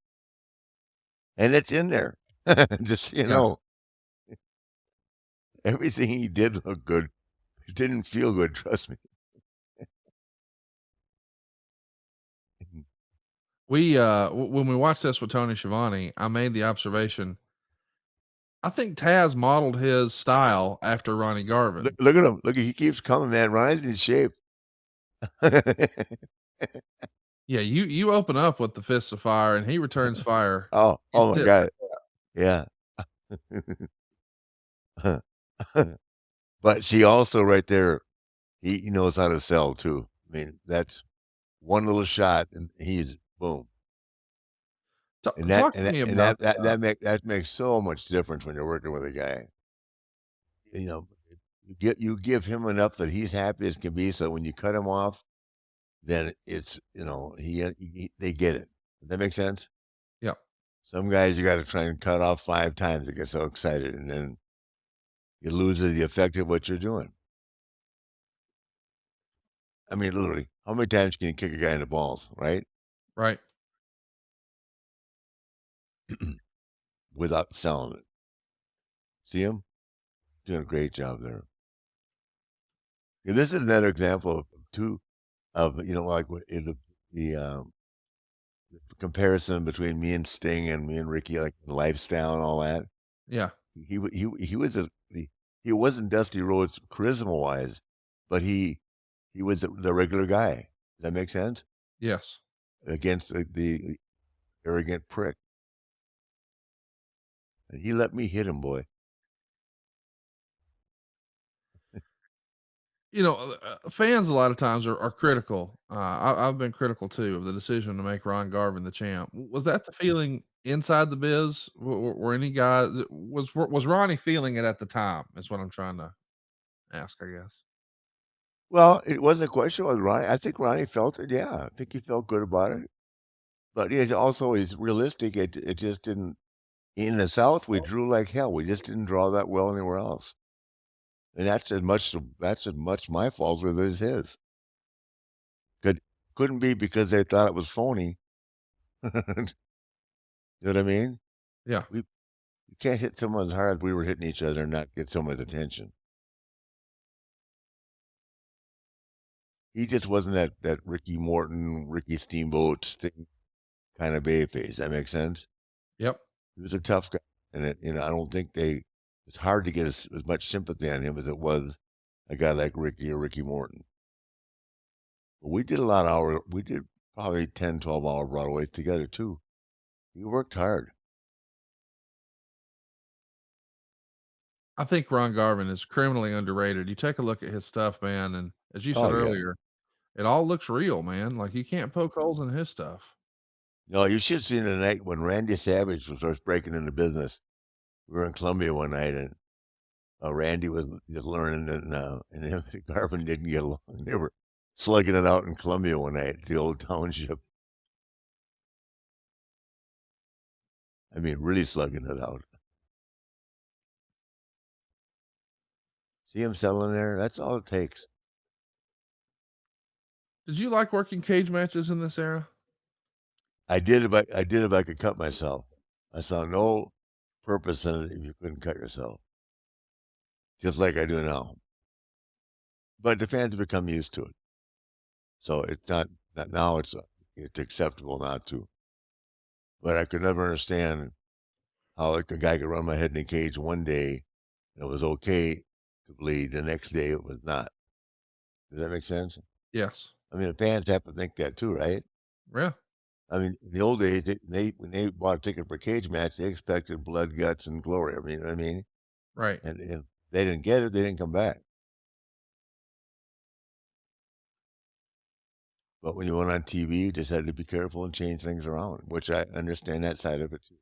[SPEAKER 2] and it's in there. Just,
[SPEAKER 1] Yeah.
[SPEAKER 2] everything he did looked good. It didn't feel good, trust me.
[SPEAKER 1] When we watched this with Tony Schiavone, I made the observation. I think Taz modeled his style after Ronnie Garvin.
[SPEAKER 2] Look at him. Look, he keeps coming, man. Ryan's in shape.
[SPEAKER 1] Yeah, you open up with the fists of fire, and he returns fire.
[SPEAKER 2] Oh,
[SPEAKER 1] You
[SPEAKER 2] oh my
[SPEAKER 1] sit
[SPEAKER 2] god. Yeah. But she also right there, he knows how to sell too. I mean, that's one little shot and he's boom. And that
[SPEAKER 1] talk
[SPEAKER 2] and
[SPEAKER 1] to
[SPEAKER 2] that
[SPEAKER 1] me
[SPEAKER 2] and
[SPEAKER 1] about.
[SPEAKER 2] that makes so much difference when you're working with a guy. You know, you give him enough that he's happy as can be, so when you cut him off, then it's, they get it. Does that make sense?
[SPEAKER 1] Yeah,
[SPEAKER 2] Some guys you gotta try and cut off 5 times, they get so excited, and then you lose the effect of what you're doing. I mean, literally, how many times can you kick a guy in the balls, right?
[SPEAKER 1] right.
[SPEAKER 2] Without selling it. See him? Doing a great job there. Yeah, this is another example of 2 of, like, what in the comparison between me and Sting and me and Ricky, like, lifestyle and all that.
[SPEAKER 1] Yeah.
[SPEAKER 2] He was he wasn't Dusty Rhodes charisma-wise, but he was the regular guy. Does that make sense?
[SPEAKER 1] Yes.
[SPEAKER 2] Against the arrogant prick. And he let me hit him, boy.
[SPEAKER 1] Fans a lot of times are critical. I've been critical too of the decision to make Ron Garvin the champ. Was that the feeling inside the biz? Were any guys was Ronnie feeling it at the time? Is what I'm trying to ask, I guess.
[SPEAKER 2] Well, it wasn't a question with Ronnie. I think Ronnie felt it, yeah. I think he felt good about it. But it also is realistic. It just didn't in the South, we drew like hell. We just didn't draw that well anywhere else. And that's as much my fault as it is his. Could couldn't be because they thought it was phony. You know what I mean?
[SPEAKER 1] Yeah.
[SPEAKER 2] We You can't hit someone as hard as we were hitting each other and not get someone's attention. He just wasn't that Ricky Morton, Ricky Steamboat Sting kind of babyface. That makes sense?
[SPEAKER 1] Yep.
[SPEAKER 2] He was a tough guy, and I don't think it's hard to get as much sympathy on him as it was a guy like Ricky or Ricky Morton. But we did a lot of we did probably 10, 12-hour Broadways together too. He worked hard.
[SPEAKER 1] I think Ron Garvin is criminally underrated. You take a look at his stuff, man, and as you said
[SPEAKER 2] Oh yeah.
[SPEAKER 1] earlier, it all looks real, man. Like you can't poke holes in his stuff.
[SPEAKER 2] No, you should have seen the night when Randy Savage was first breaking into business. We were in Columbia one night, and Randy was just learning, and him and Garvin didn't get along. They were slugging it out in Columbia one night at the old township. I mean, really slugging it out. See him selling there? That's all it takes.
[SPEAKER 1] Did you like working cage matches in this era?
[SPEAKER 2] I did if I could cut myself. I saw no purpose in it if you couldn't cut yourself, just like I do now. But the fans have become used to it, so it's not now. It's acceptable not to. But I could never understand how like a guy could run my head in a cage one day and it was okay to bleed. The next day it was not. Does that make sense?
[SPEAKER 1] Yes.
[SPEAKER 2] I mean, the fans have to think that too, right?
[SPEAKER 1] Yeah.
[SPEAKER 2] I mean, in the old days, they when they bought a ticket for a cage match, they expected blood, guts, and glory. I mean, you know what I mean?
[SPEAKER 1] Right.
[SPEAKER 2] And if they didn't get it, they didn't come back. But when you went on TV, you just had to be careful and change things around, which I understand that side of it too.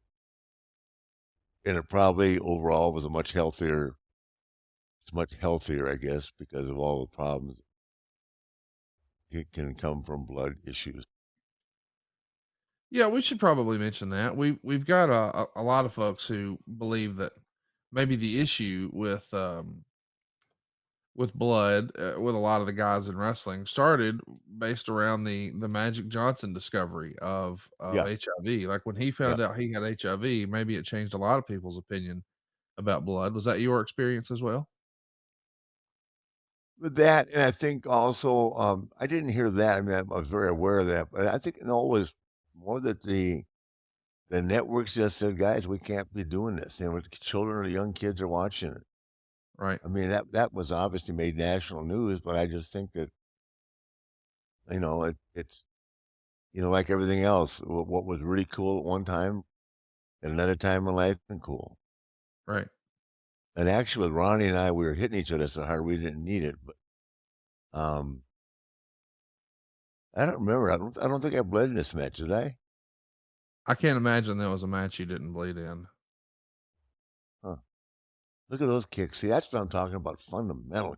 [SPEAKER 2] And it probably overall was a much healthier. It's much healthier, I guess, because of all the problems that can come from blood issues.
[SPEAKER 1] Yeah, we should probably mention that. We've got a lot of folks who believe that maybe the issue with blood, with a lot of the guys in wrestling started based around the Magic Johnson discovery of
[SPEAKER 2] Yeah,
[SPEAKER 1] HIV. Like when he
[SPEAKER 2] yeah.
[SPEAKER 1] found out he had HIV, maybe it changed a lot of people's opinion about blood. Was that your experience as well?
[SPEAKER 2] With that, and I think also, I didn't hear that. I mean, I was very aware of that, but I think no, it was more that the networks just said, "Guys, we can't be doing this." You know, the children or young kids are watching it.
[SPEAKER 1] Right,
[SPEAKER 2] I mean, that was obviously made national news, but I just think that it's like everything else. What was really cool at one time, at another time in life, been cool.
[SPEAKER 1] right.
[SPEAKER 2] And actually, with Ronnie and I, we were hitting each other so hard we didn't need it, but um, I don't remember. I don't think I bled in this match, did I?
[SPEAKER 1] I can't imagine there was a match you didn't bleed in.
[SPEAKER 2] Huh. Look at those kicks. See, that's what I'm talking about. Fundamental.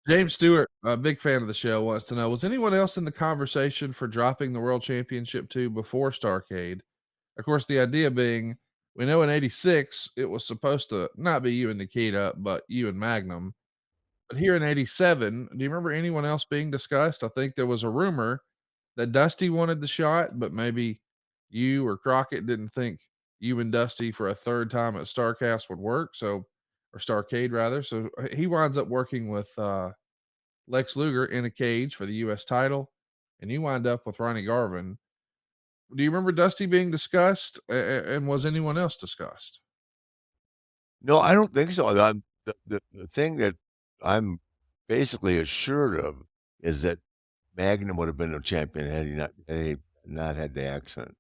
[SPEAKER 1] James Stewart, a big fan of the show, wants to know: was anyone else in the conversation for dropping the World Championship 2 before Starcade? Of course, the idea being, we know in '86 it was supposed to not be you and Nikita, but you and Magnum. But here in '87, do you remember anyone else being discussed? I think there was a rumor that Dusty wanted the shot, but maybe you or Crockett didn't think you and Dusty for a third time at Starcast would work. So, or Starcade rather. So he winds up working with Lex Luger in a cage for the U.S. title, and you wind up with Ronnie Garvin. Do you remember Dusty being discussed, and was anyone else discussed?
[SPEAKER 2] No, I don't think so. The thing that I'm basically assured of is that Magnum would have been the champion had he not had the accident.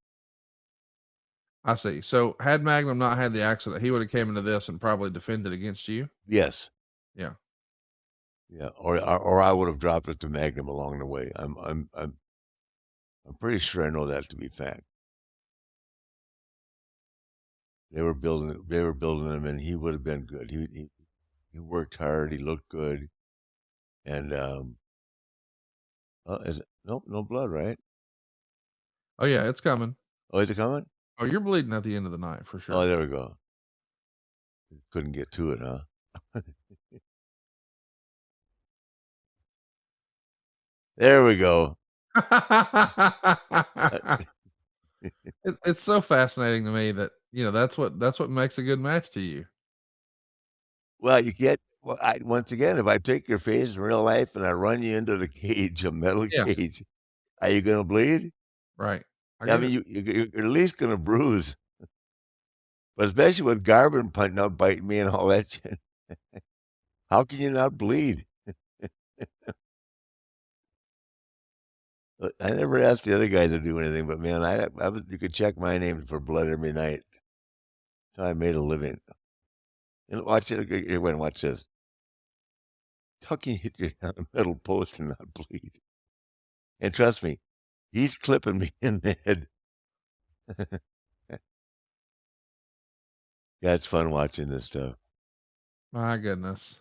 [SPEAKER 1] I see. So had Magnum not had the accident, he would have came into this and probably defended against you.
[SPEAKER 2] Yes.
[SPEAKER 1] Yeah,
[SPEAKER 2] Yeah, or I would have dropped it to Magnum along the way. I'm pretty sure I know that to be fact. They were building him, and he would have been good. He worked hard. He looked good, and oh, is it? Nope, no blood, right?
[SPEAKER 1] oh yeah, it's coming.
[SPEAKER 2] Oh, is it coming?
[SPEAKER 1] Oh, you're bleeding at the end of the night for
[SPEAKER 2] Oh,
[SPEAKER 1] sure.
[SPEAKER 2] there we go. Couldn't get to it, huh? There we go. Uh,
[SPEAKER 1] It's so fascinating to me that that's what makes a good match to you.
[SPEAKER 2] well, once again, if I take your face in real life and I run you into the cage, a metal
[SPEAKER 1] Yeah,
[SPEAKER 2] cage, are you gonna bleed?
[SPEAKER 1] right. I
[SPEAKER 2] I
[SPEAKER 1] get
[SPEAKER 2] mean,
[SPEAKER 1] it.
[SPEAKER 2] you're at least gonna bruise, but especially with Garvin punching out, biting me and all that shit, how can you not bleed? I never asked the other guy to do anything, but man, you could check my name for blood every night. So I made a living. And watch it. Here, wait, watch this. How can you hit your head on a metal post and not bleed? And trust me, he's clipping me in the head. Yeah, it's fun watching this stuff.
[SPEAKER 1] My goodness.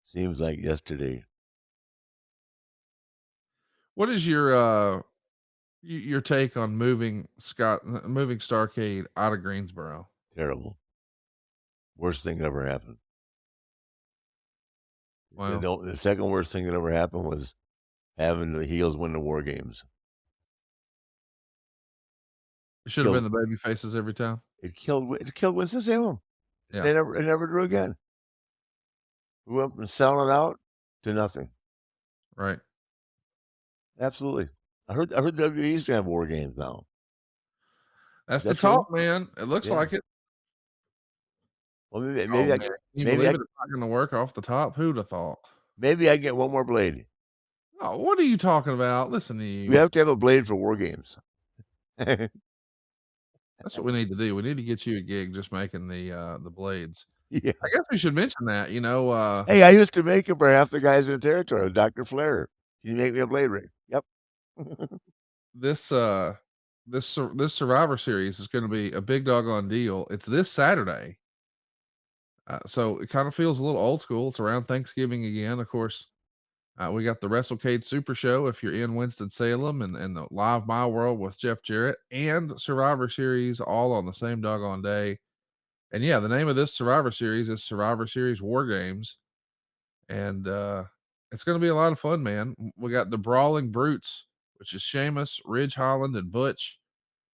[SPEAKER 2] Seems like yesterday.
[SPEAKER 1] What is your take on moving Starcade out of Greensboro?
[SPEAKER 2] Terrible. Worst thing that ever happened. The,
[SPEAKER 1] Well,
[SPEAKER 2] the, the second worst thing that ever happened was having the heels win the war games.
[SPEAKER 1] it
[SPEAKER 2] It
[SPEAKER 1] should have been
[SPEAKER 2] killed
[SPEAKER 1] the baby faces every time.
[SPEAKER 2] it killed Winston-Salem.
[SPEAKER 1] Yeah,
[SPEAKER 2] They never drew again. We went from selling out to nothing.
[SPEAKER 1] right.
[SPEAKER 2] Absolutely. I heard WWE's gonna have war games now. Is
[SPEAKER 1] That's the
[SPEAKER 2] that true?
[SPEAKER 1] talk, man. It looks
[SPEAKER 2] Yeah.
[SPEAKER 1] like it.
[SPEAKER 2] Well, maybe
[SPEAKER 1] Oh
[SPEAKER 2] maybe I
[SPEAKER 1] man,
[SPEAKER 2] get
[SPEAKER 1] can you
[SPEAKER 2] maybe
[SPEAKER 1] believe
[SPEAKER 2] I
[SPEAKER 1] it? It's not going to work off the top. Who'd have thought?
[SPEAKER 2] maybe I get one more blade.
[SPEAKER 1] Oh, what are you talking about? Listen to
[SPEAKER 2] We
[SPEAKER 1] you.
[SPEAKER 2] have to have a blade for war games.
[SPEAKER 1] That's what we need to do. We need to get you a gig just making the blades.
[SPEAKER 2] Yeah.
[SPEAKER 1] I guess we should mention that.
[SPEAKER 2] Hey, I used to make 'em for half the guys in the territory, Dr. Flair. Can you make me a blade ring? Yep.
[SPEAKER 1] this this Survivor series is going to be a big doggone deal. It's this Saturday. So it kind of feels a little old school. It's around Thanksgiving again. Of course, we got the WrestleCade Super Show if you're in Winston-Salem, and the Live My World with Jeff Jarrett and Survivor Series all on the same doggone day. And yeah, the name of this Survivor Series is Survivor Series War Games. And it's going to be a lot of fun, man. We got the Brawling Brutes, which is Sheamus, Ridge Holland, and Butch,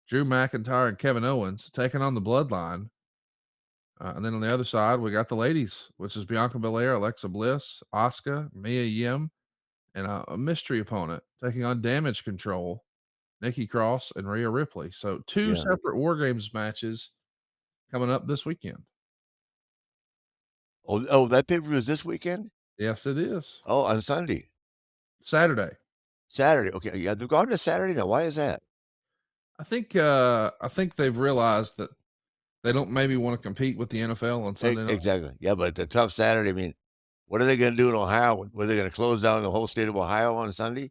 [SPEAKER 1] Drew McIntyre, and Kevin Owens taking on the Bloodline. And then on the other side, we got the ladies, which is Bianca Belair, Alexa Bliss, Asuka, Mia Yim, and a mystery opponent taking on Damage Control, Nikki Cross, and Rhea Ripley. So two
[SPEAKER 2] Yeah.
[SPEAKER 1] separate War Games matches coming up this weekend.
[SPEAKER 2] Oh, that pay-per-view is this weekend?
[SPEAKER 1] Yes, it is.
[SPEAKER 2] Oh, on Sunday.
[SPEAKER 1] Saturday.
[SPEAKER 2] Saturday. Okay. Yeah, they've gone to Saturday now. Why is that?
[SPEAKER 1] I think they've realized that they don't maybe want to compete with the NFL on Sunday night.
[SPEAKER 2] Exactly. Yeah, but the tough Saturday. I mean, what are they going to do in Ohio? Were they going to close down the whole state of Ohio on Sunday?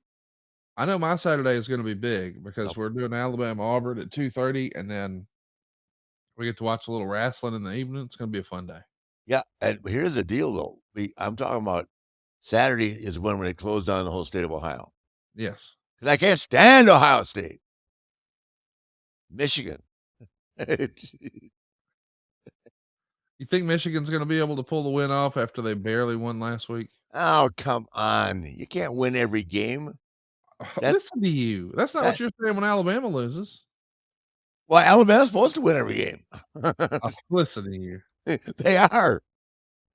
[SPEAKER 1] I know my Saturday is going to be big because
[SPEAKER 2] Okay.
[SPEAKER 1] we're doing Alabama Auburn at 2:30, and then we get to watch a little wrestling in the evening. It's going to be a fun day.
[SPEAKER 2] Yeah, and here's the deal, though. I'm talking about Saturday is when they close down the whole state of Ohio
[SPEAKER 1] Yes.
[SPEAKER 2] because I can't stand Ohio State, Michigan.
[SPEAKER 1] You think Michigan's going to be able to pull the win off after they barely won last week?
[SPEAKER 2] Oh, come on! You can't win every game. That
[SPEAKER 1] Listen to you. That's not what
[SPEAKER 2] that
[SPEAKER 1] you're saying when Alabama loses.
[SPEAKER 2] well, Alabama's supposed to win every game.
[SPEAKER 1] Listen to you.
[SPEAKER 2] They are.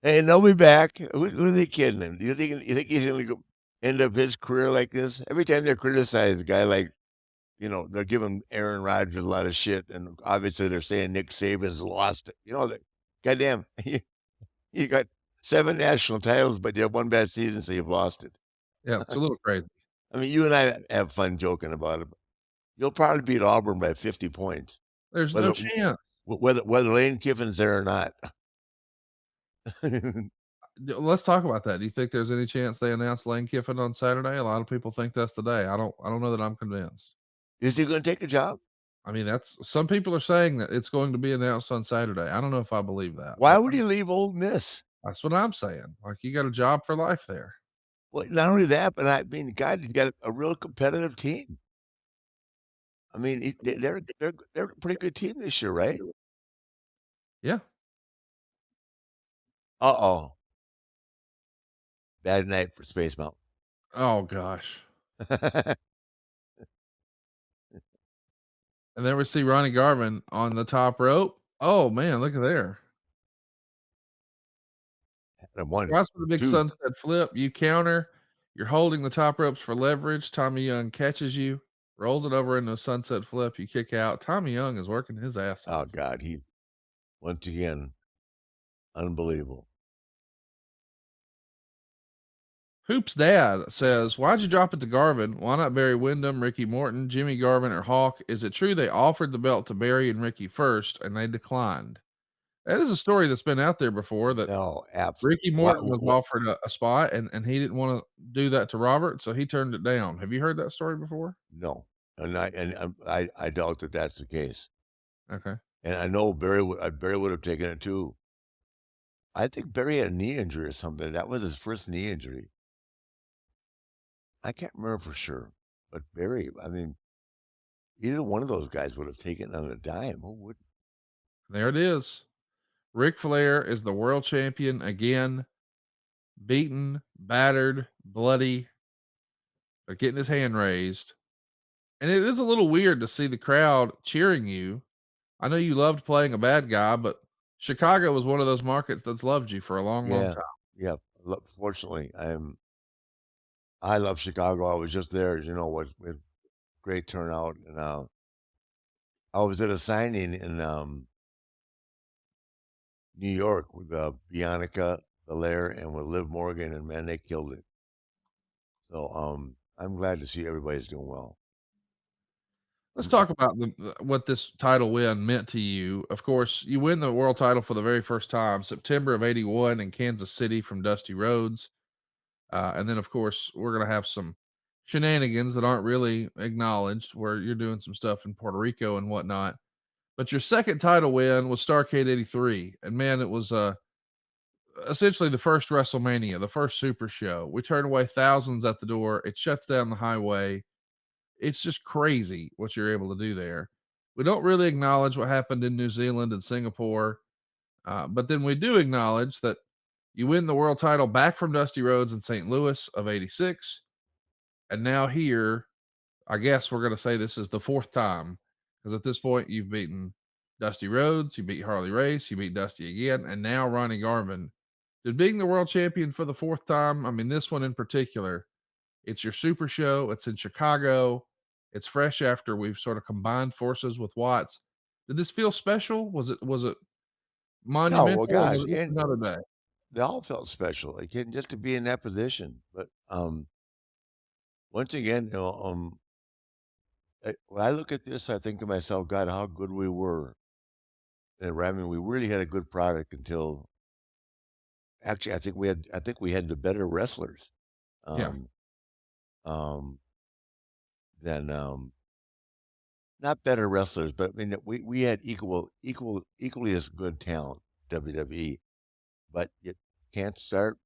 [SPEAKER 2] And they'll be back. Who are they kidding him? Do you think he's going to end up his career like this? Every time they criticize a guy like, they're giving Aaron Rodgers a lot of shit, and obviously they're saying Nick Saban's lost it. Goddamn, you got 7 national titles, but you have 1 bad season, so you've lost it.
[SPEAKER 1] Yeah, it's a little crazy.
[SPEAKER 2] I mean, you and I have fun joking about it. But you'll probably beat Auburn by 50 points,
[SPEAKER 1] There's no
[SPEAKER 2] whether
[SPEAKER 1] chance.
[SPEAKER 2] whether Lane Kiffin's there or not.
[SPEAKER 1] Let's talk about that. Do you think there's any chance they announce Lane Kiffin on Saturday? A lot of people think that's the day. I don't know that I'm convinced.
[SPEAKER 2] Is he going to take a job?
[SPEAKER 1] I mean, that's some people are saying that it's going to be announced on Saturday. I don't know if I believe that,
[SPEAKER 2] Why
[SPEAKER 1] but
[SPEAKER 2] would he leave Ole Miss?
[SPEAKER 1] that's what I'm saying. Like you got a job for life there.
[SPEAKER 2] Well, not only that, but I mean, God, he's got a real competitive team. I mean, they're a pretty good team this year, right?
[SPEAKER 1] Yeah.
[SPEAKER 2] Uh-oh. Bad night for Space Mountain.
[SPEAKER 1] Oh gosh. And then we see Ronnie Garvin on the top rope. Oh man, look at there.
[SPEAKER 2] And 1,
[SPEAKER 1] Watch for the big
[SPEAKER 2] 2.
[SPEAKER 1] sunset flip. You counter. You're holding the top ropes for leverage. Tommy Young catches you, rolls it over into a sunset flip. You kick out. Tommy Young is working his ass
[SPEAKER 2] Oh,
[SPEAKER 1] off.
[SPEAKER 2] God, he once again, unbelievable.
[SPEAKER 1] Hoop's dad says, "Why'd you drop it to Garvin? Why not Barry Windham, Ricky Morton, Jimmy Garvin, or Hawk? Is it true they offered the belt to Barry and Ricky first and they declined?" That is a story that's been out there before that
[SPEAKER 2] No, absolutely.
[SPEAKER 1] Ricky Morton was offered a spot and he didn't want to do that to Robert, so he turned it down. Have you heard that story before?
[SPEAKER 2] No, and I doubt that that's the case.
[SPEAKER 1] Okay.
[SPEAKER 2] And I know Barry would have taken it too. I think Barry had a knee injury or something. That was his first knee injury. I can't remember for sure, but Barry, I mean, either one of those guys would have taken it on a dime. Who would?
[SPEAKER 1] There it is. Ric Flair is the world champion again, beaten, battered, bloody, but getting his hand raised. And it is a little weird to see the crowd cheering you. I know you loved playing a bad guy, but Chicago was one of those markets that's loved you for a long, long
[SPEAKER 2] Yeah,
[SPEAKER 1] time.
[SPEAKER 2] yeah. Fortunately, I love Chicago. I was just there, with great turnout, and I was at a signing in New York with Bianca Belair and with Liv Morgan, and man, they killed it. So I'm glad to see everybody's doing well.
[SPEAKER 1] Let's
[SPEAKER 2] Um,
[SPEAKER 1] talk about what this title win meant to you. Of course, you win the world title for the very first time, September of '81 in Kansas City from Dusty Rhodes. And then, of course, we're going to have some shenanigans that aren't really acknowledged where you're doing some stuff in Puerto Rico and whatnot. But your second title win was Starrcade '83. And man, it was essentially the first WrestleMania, the first Super Show. We turn away thousands at the door. It shuts down the highway. It's just crazy what you're able to do there. We don't really acknowledge what happened in New Zealand and Singapore, but then we do acknowledge that you win the world title back from Dusty Rhodes in St. Louis of '86, and now here, I guess we're going to say this is the fourth time because at this point you've beaten Dusty Rhodes, you beat Harley Race, you beat Dusty again, and now Ronnie Garvin. Did being the world champion for the fourth time, I mean, this one in particular, it's your super show, it's in Chicago, it's fresh after we've sort of combined forces with Watts. Did this feel special? Was it
[SPEAKER 2] No, well,
[SPEAKER 1] monumental, or was
[SPEAKER 2] gosh,
[SPEAKER 1] it just
[SPEAKER 2] and
[SPEAKER 1] another day?
[SPEAKER 2] they all felt special, like, and just to be in that position. But, once again, when I look at this, I think to myself, "God, how good we were." And I mean, we really had a good product until actually, I think we had the better wrestlers,
[SPEAKER 1] Yeah,
[SPEAKER 2] um, um, than, not better wrestlers, but, I mean, we had equally as good talent, WWE, but you can't start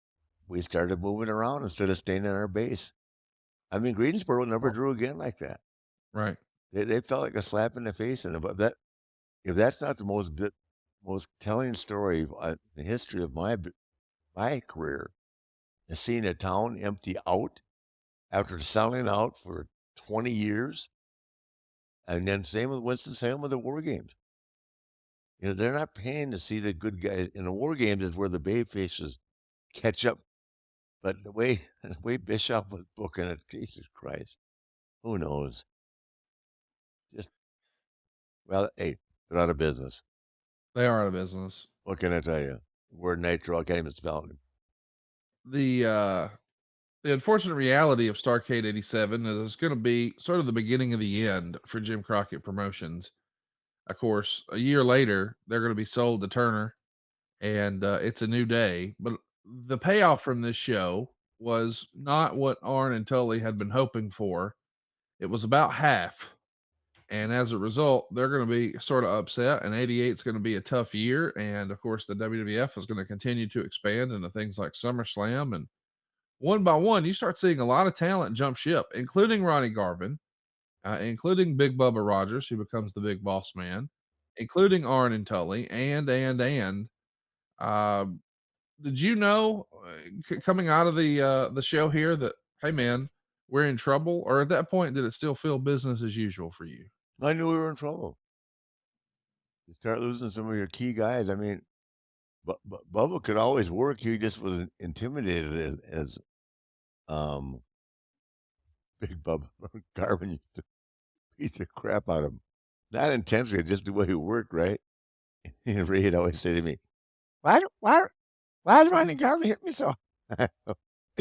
[SPEAKER 2] we started moving around instead of staying in our base. I mean, Greensboro never
[SPEAKER 1] well,
[SPEAKER 2] drew again like that.
[SPEAKER 1] right.
[SPEAKER 2] They felt like a slap in the face, and that if that's not the most telling story in the history of my career, is seeing a town empty out after selling out for 20 years, and then same with Winston-Salem with the War Games. You know, they're not paying to see the good guys in the War Games is where the bay faces catch up, but the way Bischoff was booking it, Jesus Christ, who knows? Just well, hey, they're out of business.
[SPEAKER 1] They are out of business.
[SPEAKER 2] What can I tell you? Word nitro, I can't even spell it.
[SPEAKER 1] The the unfortunate reality of Starcade '87 is it's going to be sort of the beginning of the end for Jim Crockett Promotions. Of course, a year later, they're going to be sold to Turner, and it's a new day. But the payoff from this show was not what Arn and Tully had been hoping for. It was about half. And as a result, they're going to be sort of upset. And '88 is going to be a tough year. And of course, the WWF is going to continue to expand into things like SummerSlam. And one by one, you start seeing a lot of talent jump ship, including Ronnie Garvin, including Big Bubba Rogers, who becomes the big boss man, including Arn and Tully, and uh, did you know coming out of the show here that hey man, we're in trouble? Or at that point, did it still feel business as usual for you?
[SPEAKER 2] I knew we were in trouble. You start losing some of your key guys. I mean, but Bubba could always work. He just was intimidated as um, Big Bubba Garvin used to beat the crap out of him. Not intentionally, just the way he worked, right? And Ray would always say to me, why why is Ronnie Garvin hit me so hard?"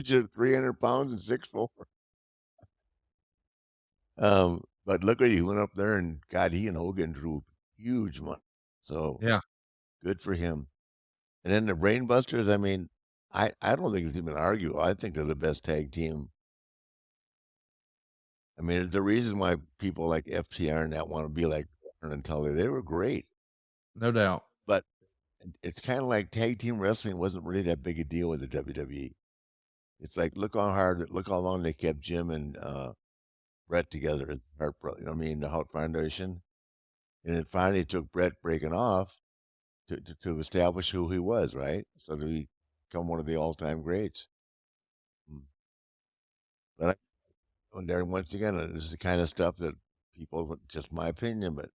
[SPEAKER 2] You're 300 pounds and 6'4". But look at you, he went up there and God, he and Hogan drew huge money. So
[SPEAKER 1] Yeah,
[SPEAKER 2] good for him. And then the Brainbusters, I mean, I don't think it's even arguable. I think they're the best tag team. I mean, the reason why people like FTR and that want to be like Warren and Tully, they were great.
[SPEAKER 1] no doubt.
[SPEAKER 2] But it's kind of like tag team wrestling wasn't really that big a deal with the WWE. It's like look how long they kept Jim and Brett together at Hart Bro. You know what I mean? The Hart Foundation, and it finally took Brett breaking off to establish who he was, right? So to become one of the all time greats. Mm. But and there once again, this is the kind of stuff that people, just my opinion, but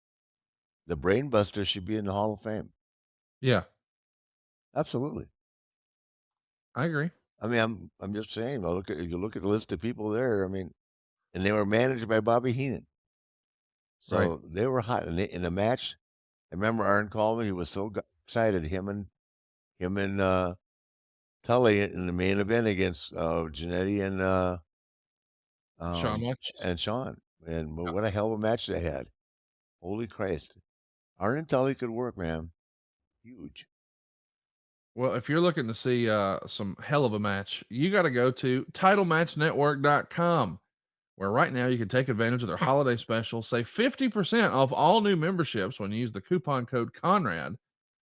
[SPEAKER 2] the Brainbuster should be in the Hall of Fame.
[SPEAKER 1] Yeah,
[SPEAKER 2] Absolutely.
[SPEAKER 1] I agree.
[SPEAKER 2] I mean, I'm just saying. Well, you look at the list of people there. I mean, and they were managed by Bobby Heenan,
[SPEAKER 1] Right.
[SPEAKER 2] so they were hot. And in the match, I remember Arn called me. He was so excited. Him and Tully in the main event against Janetti
[SPEAKER 1] Shawn Michaels.
[SPEAKER 2] and Sean. And what a hell of a match they had! Holy Christ! Arn and Tully could work, man. Huge.
[SPEAKER 1] Well, if you're looking to see some hell of a match, you got to go to titlematchnetwork.com, where right now you can take advantage of their holiday special. Save 50% off all new memberships when you use the coupon code Conrad.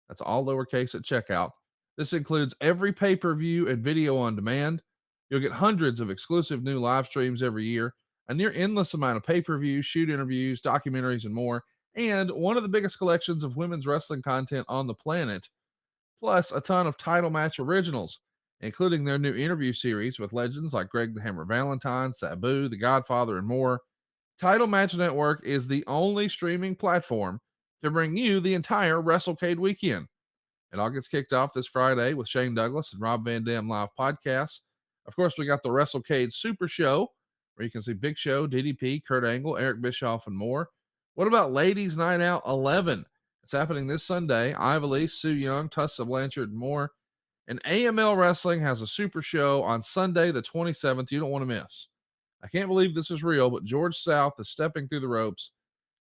[SPEAKER 1] That's all lowercase at checkout. This includes every pay per view and video on demand. You'll get hundreds of exclusive new live streams every year, a near endless amount of pay per views, shoot interviews, documentaries, and more, and one of the biggest collections of women's wrestling content on the planet, plus a ton of title match originals, including their new interview series with legends like Greg the Hammer Valentine, Sabu, The Godfather, and more. Title Match Network is the only streaming platform to bring you the entire WrestleCade weekend. It all gets kicked off this Friday with Shane Douglas and Rob Van Dam live podcasts. Of course, we got the WrestleCade Super Show, where you can see Big Show, DDP, Kurt Angle, Eric Bischoff, and more. What about Ladies Night Out 11? It's happening this Sunday. Iva Sue Young, Tussa Blanchard, and more. And AML Wrestling has a super show on Sunday, the 27th. You don't want to miss. I can't believe this is real, but George South is stepping through the ropes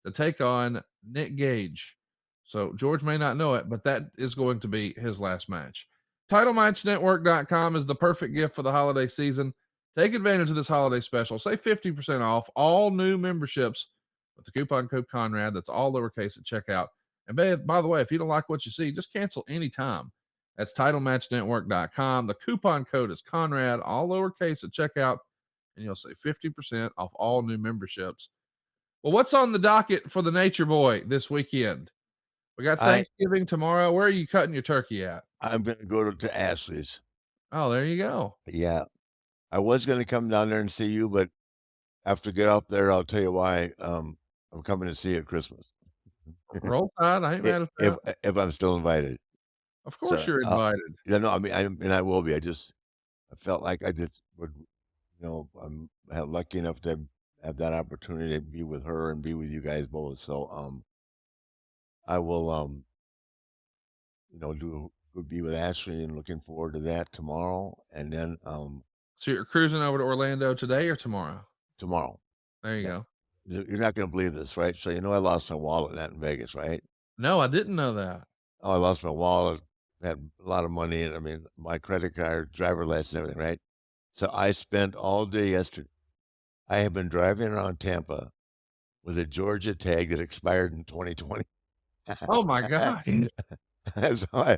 [SPEAKER 1] to take on Nick Gage. So George may not know it, but that is going to be his last match. TitleMatchNetwork.com is the perfect gift for the holiday season. Take advantage of this holiday special. Save 50% off all new memberships with the coupon code Conrad. That's all lowercase at checkout. And by the way, if you don't like what you see, just cancel anytime. That's TitleMatchNetwork.com. The coupon code is Conrad, all lowercase at checkout, and you'll save 50% off all new memberships. Well, what's on the docket for the Nature Boy this weekend? We got
[SPEAKER 2] I
[SPEAKER 1] Thanksgiving tomorrow. Where are you cutting your turkey at?
[SPEAKER 2] I'm gonna go to Ashley's.
[SPEAKER 1] Oh, there you go.
[SPEAKER 2] Yeah, I was gonna come down there and see you, but after get off there, I'll tell you why. I'm coming to see you at Christmas.
[SPEAKER 1] Roll Tide. I ain't
[SPEAKER 2] I
[SPEAKER 1] mad at
[SPEAKER 2] if
[SPEAKER 1] that.
[SPEAKER 2] if I'm still invited.
[SPEAKER 1] Of course
[SPEAKER 2] So,
[SPEAKER 1] you're invited.
[SPEAKER 2] yeah, no, I mean, I will be. I felt like I just would, I'm lucky enough to have that opportunity to be with her and be with you guys both. So, I will, be with Ashley and looking forward to that tomorrow. And then,
[SPEAKER 1] So you're cruising over to Orlando today or tomorrow?
[SPEAKER 2] tomorrow,
[SPEAKER 1] There you
[SPEAKER 2] yeah,
[SPEAKER 1] go.
[SPEAKER 2] you're not going to believe this, right? So, I lost my wallet out in Vegas, right?
[SPEAKER 1] No, I didn't know that.
[SPEAKER 2] Oh, I lost my wallet, had a lot of money, and I mean, my credit card, driver license, everything, right? So I spent all day yesterday. I have been driving around Tampa with a Georgia tag that expired in 2020.
[SPEAKER 1] Oh my God.
[SPEAKER 2] So I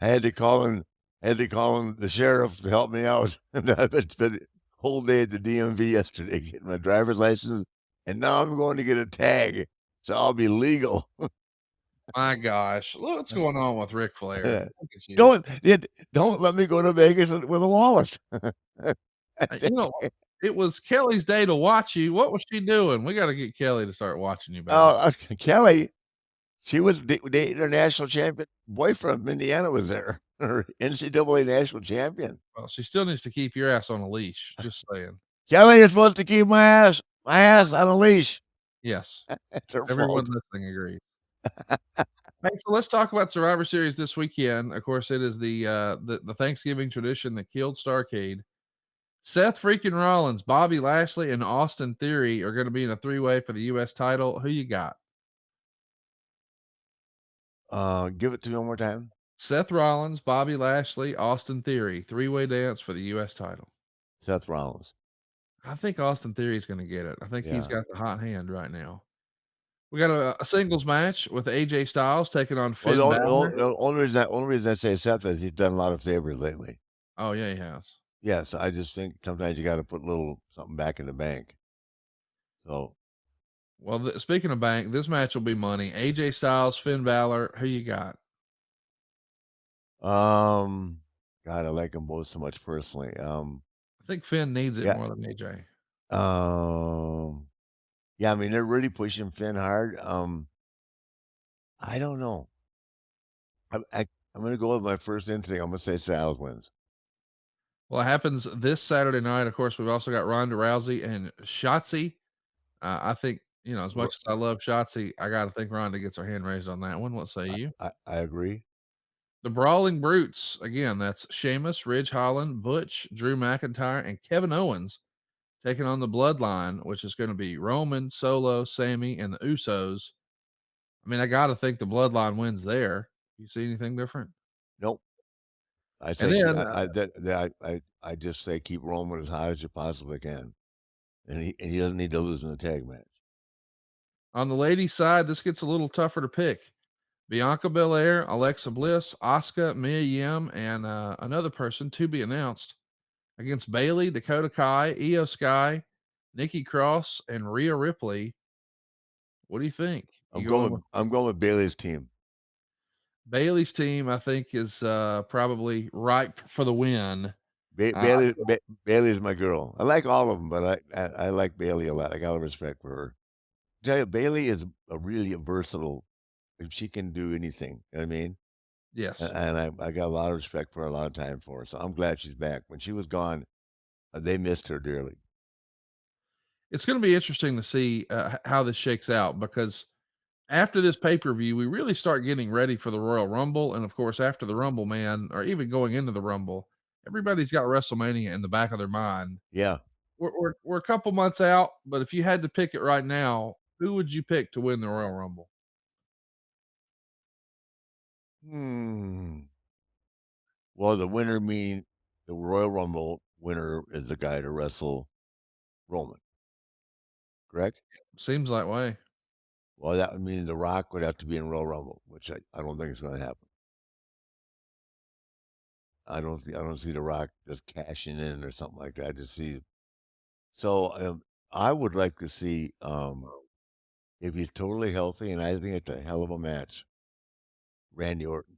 [SPEAKER 2] had to call in the sheriff to help me out. And I've been spent the whole day at the DMV yesterday getting my driver's license, and now I'm going to get a tag, so I'll be legal.
[SPEAKER 1] My gosh. Look what's going on with Ric Flair. Look at you.
[SPEAKER 2] Don't let me go to Vegas with a wallet.
[SPEAKER 1] You know, it was Kelly's day to watch you. What was she doing? We got to get Kelly to start watching you better.
[SPEAKER 2] Oh, Kelly, she was the international champion boyfriend from Indiana was there. Her NCAA national champion.
[SPEAKER 1] Well, she still needs to keep your ass on a leash. Just saying.
[SPEAKER 2] Kelly is supposed to keep my ass on a leash.
[SPEAKER 1] Yes.
[SPEAKER 2] It's her
[SPEAKER 1] Everyone
[SPEAKER 2] fault.
[SPEAKER 1] listening agrees. Hey, so let's talk about Survivor Series this weekend. Of course, it is the Thanksgiving tradition that killed Starrcade. Seth freaking Rollins, Bobby Lashley, and Austin Theory are going to be in a three-way for the U.S. title. Who you got?
[SPEAKER 2] Give it to me one more time.
[SPEAKER 1] Seth Rollins, Bobby Lashley, Austin Theory, three-way dance for the U.S. title.
[SPEAKER 2] Seth Rollins.
[SPEAKER 1] I think Austin Theory is going to get it. I think he's
[SPEAKER 2] Yeah.
[SPEAKER 1] got the hot hand right now. We got a singles match with AJ Styles taking on
[SPEAKER 2] Well,
[SPEAKER 1] Finn Balor.
[SPEAKER 2] the only reason I say Seth is he's done a lot of favors lately.
[SPEAKER 1] Oh yeah, he has.
[SPEAKER 2] Yes, I just think sometimes you got to put a little something back in the bank. So,
[SPEAKER 1] Well, speaking of bank, this match will be money. AJ Styles, Finn Balor. Who you got?
[SPEAKER 2] um, God, I like them both so much personally.
[SPEAKER 1] I think Finn needs it
[SPEAKER 2] Yeah.
[SPEAKER 1] more than AJ.
[SPEAKER 2] Um, yeah, I mean, they're really pushing Finn hard. I don't know. I'm gonna go with my first instinct. I'm gonna say Styles wins.
[SPEAKER 1] Well, it happens this Saturday night. Of course, we've also got Ronda Rousey and Shotzi. I think, as
[SPEAKER 2] R
[SPEAKER 1] much as I love Shotzi, I got to think Ronda gets her hand raised on that one. What say you?
[SPEAKER 2] I agree.
[SPEAKER 1] The Brawling Brutes. Again, that's Sheamus, Ridge Holland, Butch, Drew McIntyre, and Kevin Owens taking on the Bloodline, which is going to be Roman, Solo, Sammy, and the Usos. I mean, I got to think the Bloodline wins there. You see anything different?
[SPEAKER 2] Nope. I
[SPEAKER 1] And
[SPEAKER 2] say
[SPEAKER 1] then
[SPEAKER 2] I just say keep Roman as high as you possibly can, and he doesn't need to lose in a tag match.
[SPEAKER 1] on the ladies' side, this gets a little tougher to pick. Bianca Belair, Alexa Bliss, Asuka, Mia Yim, and another person to be announced against Bailey, Dakota Kai, Io Sky, Nikki Cross, and Rhea Ripley. What do you think? You going with
[SPEAKER 2] I'm going with Bailey's team.
[SPEAKER 1] Bailey's team? I think is probably ripe for the win. Uh,
[SPEAKER 2] Bailey's my girl. I like all of them, but I like Bailey a lot. I got a lot of respect for her. Tell you, Bailey is a really versatile. If she can do anything, you know what I mean.
[SPEAKER 1] yes,
[SPEAKER 2] And I got a lot of respect for her, a lot of time for her. So I'm glad she's back. When she was gone, they missed her dearly.
[SPEAKER 1] it's going to be interesting to see how this shakes out because after this pay per view, we really start getting ready for the Royal Rumble, and of course, after the Rumble, man, or even going into the Rumble, everybody's got WrestleMania in the back of their mind.
[SPEAKER 2] Yeah.
[SPEAKER 1] We're a couple months out, but if you had to pick it right now, who would you pick to win the Royal Rumble?
[SPEAKER 2] Hmm. Well, the Royal Rumble winner is the guy to wrestle Roman, correct?
[SPEAKER 1] Seems that way.
[SPEAKER 2] Well, that would mean The Rock would have to be in Royal Rumble, which I don't think is going to happen. I don't see The Rock just cashing in or something like that. I just see so I would like to see if he's totally healthy, and I think it's a hell of a match. Randy Orton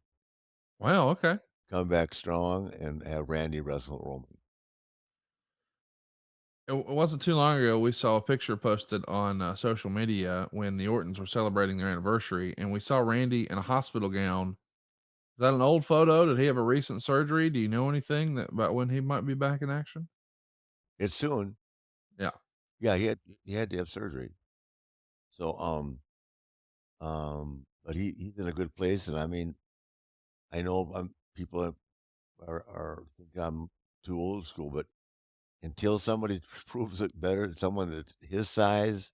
[SPEAKER 1] Wow, okay.
[SPEAKER 2] come back strong and have Randy wrestle Roman.
[SPEAKER 1] It wasn't too long ago we saw a picture posted on social media when the Ortons were celebrating their anniversary, and we saw Randy in a hospital gown. Is that an old photo? Did he have a recent surgery? Do you know anything about when he might be back in action?
[SPEAKER 2] It's soon.
[SPEAKER 1] Yeah.
[SPEAKER 2] Yeah, he had to have surgery. So but he's in a good place, and I mean, I know people are think I'm too old school, but until somebody proves it better, someone that's his size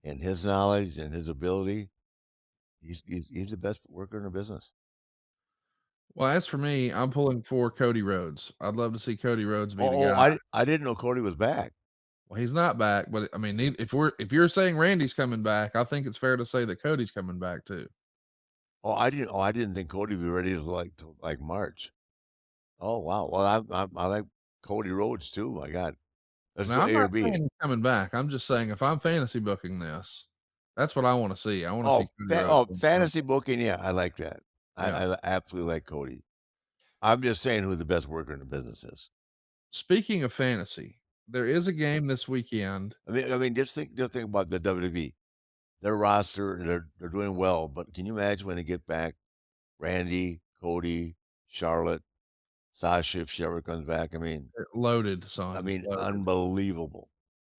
[SPEAKER 2] and his knowledge and his ability, he's the best worker in the business.
[SPEAKER 1] Well, as for me, I'm pulling for Cody Rhodes. I'd love to see Cody Rhodes be the
[SPEAKER 2] Oh,
[SPEAKER 1] guy.
[SPEAKER 2] I didn't know Cody was back.
[SPEAKER 1] Well, he's not back, but I mean, if you're saying Randy's coming back, I think it's fair to say that Cody's coming back too.
[SPEAKER 2] Oh, I didn't think Cody would be ready to like March. Oh wow. Well, I like Cody Rhodes too. My God, let's go
[SPEAKER 1] Now, I'm
[SPEAKER 2] A or
[SPEAKER 1] not
[SPEAKER 2] B.
[SPEAKER 1] saying he's coming back. I'm just saying if I'm fantasy booking this, that's what I want to see. I want to see Cody Rhodes.
[SPEAKER 2] Fantasy booking. Yeah, I like that.
[SPEAKER 1] Yeah.
[SPEAKER 2] I absolutely like Cody. I'm just saying who the best worker in the business is.
[SPEAKER 1] Speaking of fantasy, there is a game this weekend.
[SPEAKER 2] I mean, just think about the WWE. Their roster, they're doing well, but can you imagine when they get back Randy, Cody, Charlotte, Sasha if she ever comes back?
[SPEAKER 1] Loaded, son. Loaded.
[SPEAKER 2] Unbelievable.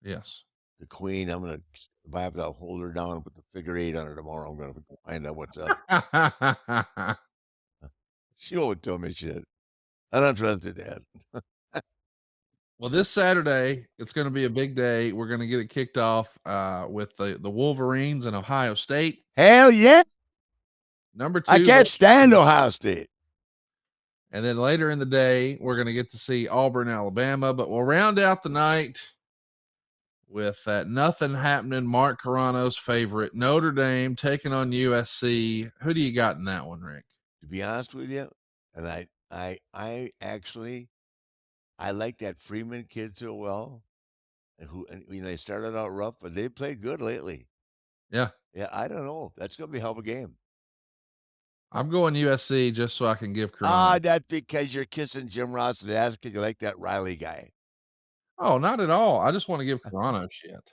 [SPEAKER 1] Yes.
[SPEAKER 2] The Queen, if I have to hold her down and put the figure eight on her tomorrow, I'm gonna find out what's up. She won't tell me shit. I don't trust her, Dad.
[SPEAKER 1] Well, this Saturday, it's going to be a big day. We're going to get it kicked off with the Wolverines and Ohio State.
[SPEAKER 2] Hell yeah!
[SPEAKER 1] Number
[SPEAKER 2] I
[SPEAKER 1] two,
[SPEAKER 2] can't stand Ohio State.
[SPEAKER 1] and then later in the day, we're going to get to see Auburn, Alabama. But we'll round out the night with that nothing happening. Mark Carano's favorite, Notre Dame taking on USC. Who do you got in that one, Rick?
[SPEAKER 2] To be honest with you, and I actually I like that Freeman kid so well. And they started out rough, but they played good lately.
[SPEAKER 1] Yeah,
[SPEAKER 2] Yeah, I don't know. That's gonna be a hell of a game.
[SPEAKER 1] I'm going USC just so I can give Carano.
[SPEAKER 2] Ah, that's because you're kissing Jim Ross's ass because you like that Riley guy.
[SPEAKER 1] Oh, not at all. I just want to give Carano shit.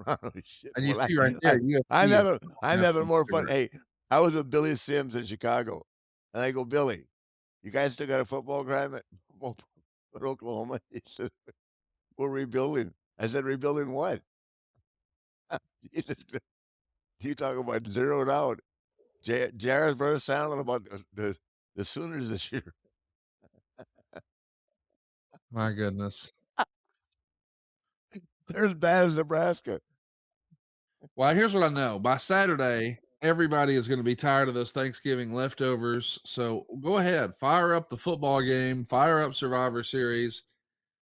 [SPEAKER 2] Oh, shit.
[SPEAKER 1] And you
[SPEAKER 2] Well,
[SPEAKER 1] see right there, USC is
[SPEAKER 2] I'm having
[SPEAKER 1] nothing
[SPEAKER 2] more fun.
[SPEAKER 1] sugar.
[SPEAKER 2] Hey, I was with Billy Sims in Chicago, and I go, Billy, you guys still got a football program at Oklahoma? He said, we're rebuilding. I said, rebuilding what? Jesus, you talk about zeroed out. Jarrett's very silent about the Sooners this year.
[SPEAKER 1] My goodness.
[SPEAKER 2] They're as bad as Nebraska.
[SPEAKER 1] Well, here's what I know. By Saturday, everybody is going to be tired of those Thanksgiving leftovers. So go ahead, fire up the football game, fire up Survivor Series.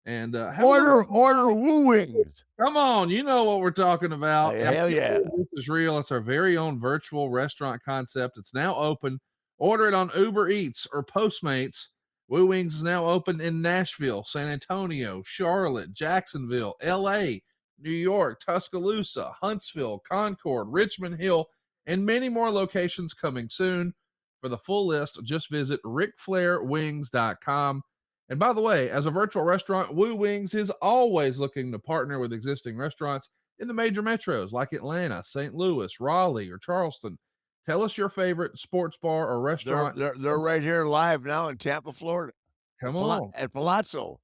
[SPEAKER 1] And have a little.
[SPEAKER 2] Order Woo Wings.
[SPEAKER 1] Come on, you know what we're talking about. I
[SPEAKER 2] Hell
[SPEAKER 1] can't
[SPEAKER 2] yeah.
[SPEAKER 1] believe this is real. It's our very own virtual restaurant concept. It's now open. Order it on Uber Eats or Postmates. Woo Wings is now open in Nashville, San Antonio, Charlotte, Jacksonville, LA, New York, Tuscaloosa, Huntsville, Concord, Richmond Hill, and many more locations coming soon. For the full list, just visit ricflairwings.com. And by the way, as a virtual restaurant, Woo Wings is always looking to partner with existing restaurants in the major metros like Atlanta, St. Louis, Raleigh, or Charleston. Tell us your favorite sports bar or
[SPEAKER 2] They're
[SPEAKER 1] restaurant.
[SPEAKER 2] they're they're right here live now in Tampa, Florida,
[SPEAKER 1] Come on.
[SPEAKER 2] at Palazzo.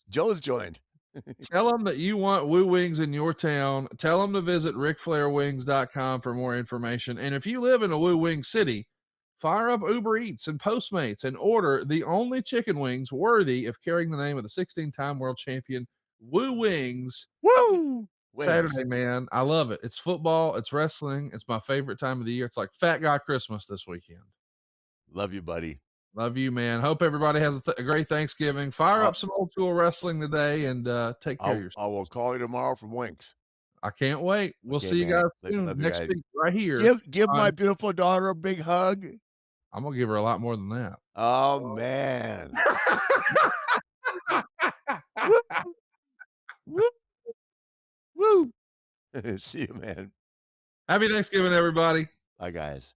[SPEAKER 2] Joe's joined.
[SPEAKER 1] Tell them that you want Woo Wings in your town. Tell them to visit ricflairwings.com for more information. And if you live in a Woo Wing city, fire up Uber Eats and Postmates and order the only chicken wings worthy of carrying the name of the 16-time world champion, Woo Wings.
[SPEAKER 2] Woo! Wings.
[SPEAKER 1] Saturday, man. I love it. It's football, it's wrestling. It's my favorite time of the year. It's like Fat Guy Christmas this weekend.
[SPEAKER 2] Love you, buddy.
[SPEAKER 1] Love you, man. Hope everybody has a great Thanksgiving. Fire
[SPEAKER 2] I'll
[SPEAKER 1] up some old school wrestling today and take care of yourself.
[SPEAKER 2] I will call you tomorrow from Winks.
[SPEAKER 1] I can't wait. We'll
[SPEAKER 2] Okay,
[SPEAKER 1] see you
[SPEAKER 2] man.
[SPEAKER 1] guys soon
[SPEAKER 2] Love you
[SPEAKER 1] next
[SPEAKER 2] guys.
[SPEAKER 1] week right here.
[SPEAKER 2] Give my
[SPEAKER 1] on
[SPEAKER 2] beautiful daughter a big hug.
[SPEAKER 1] I'm gonna give her a lot more than that.
[SPEAKER 2] Oh, man. Woo! Woo! Woo! See you, man.
[SPEAKER 1] Happy Thanksgiving, everybody.
[SPEAKER 2] Bye, guys.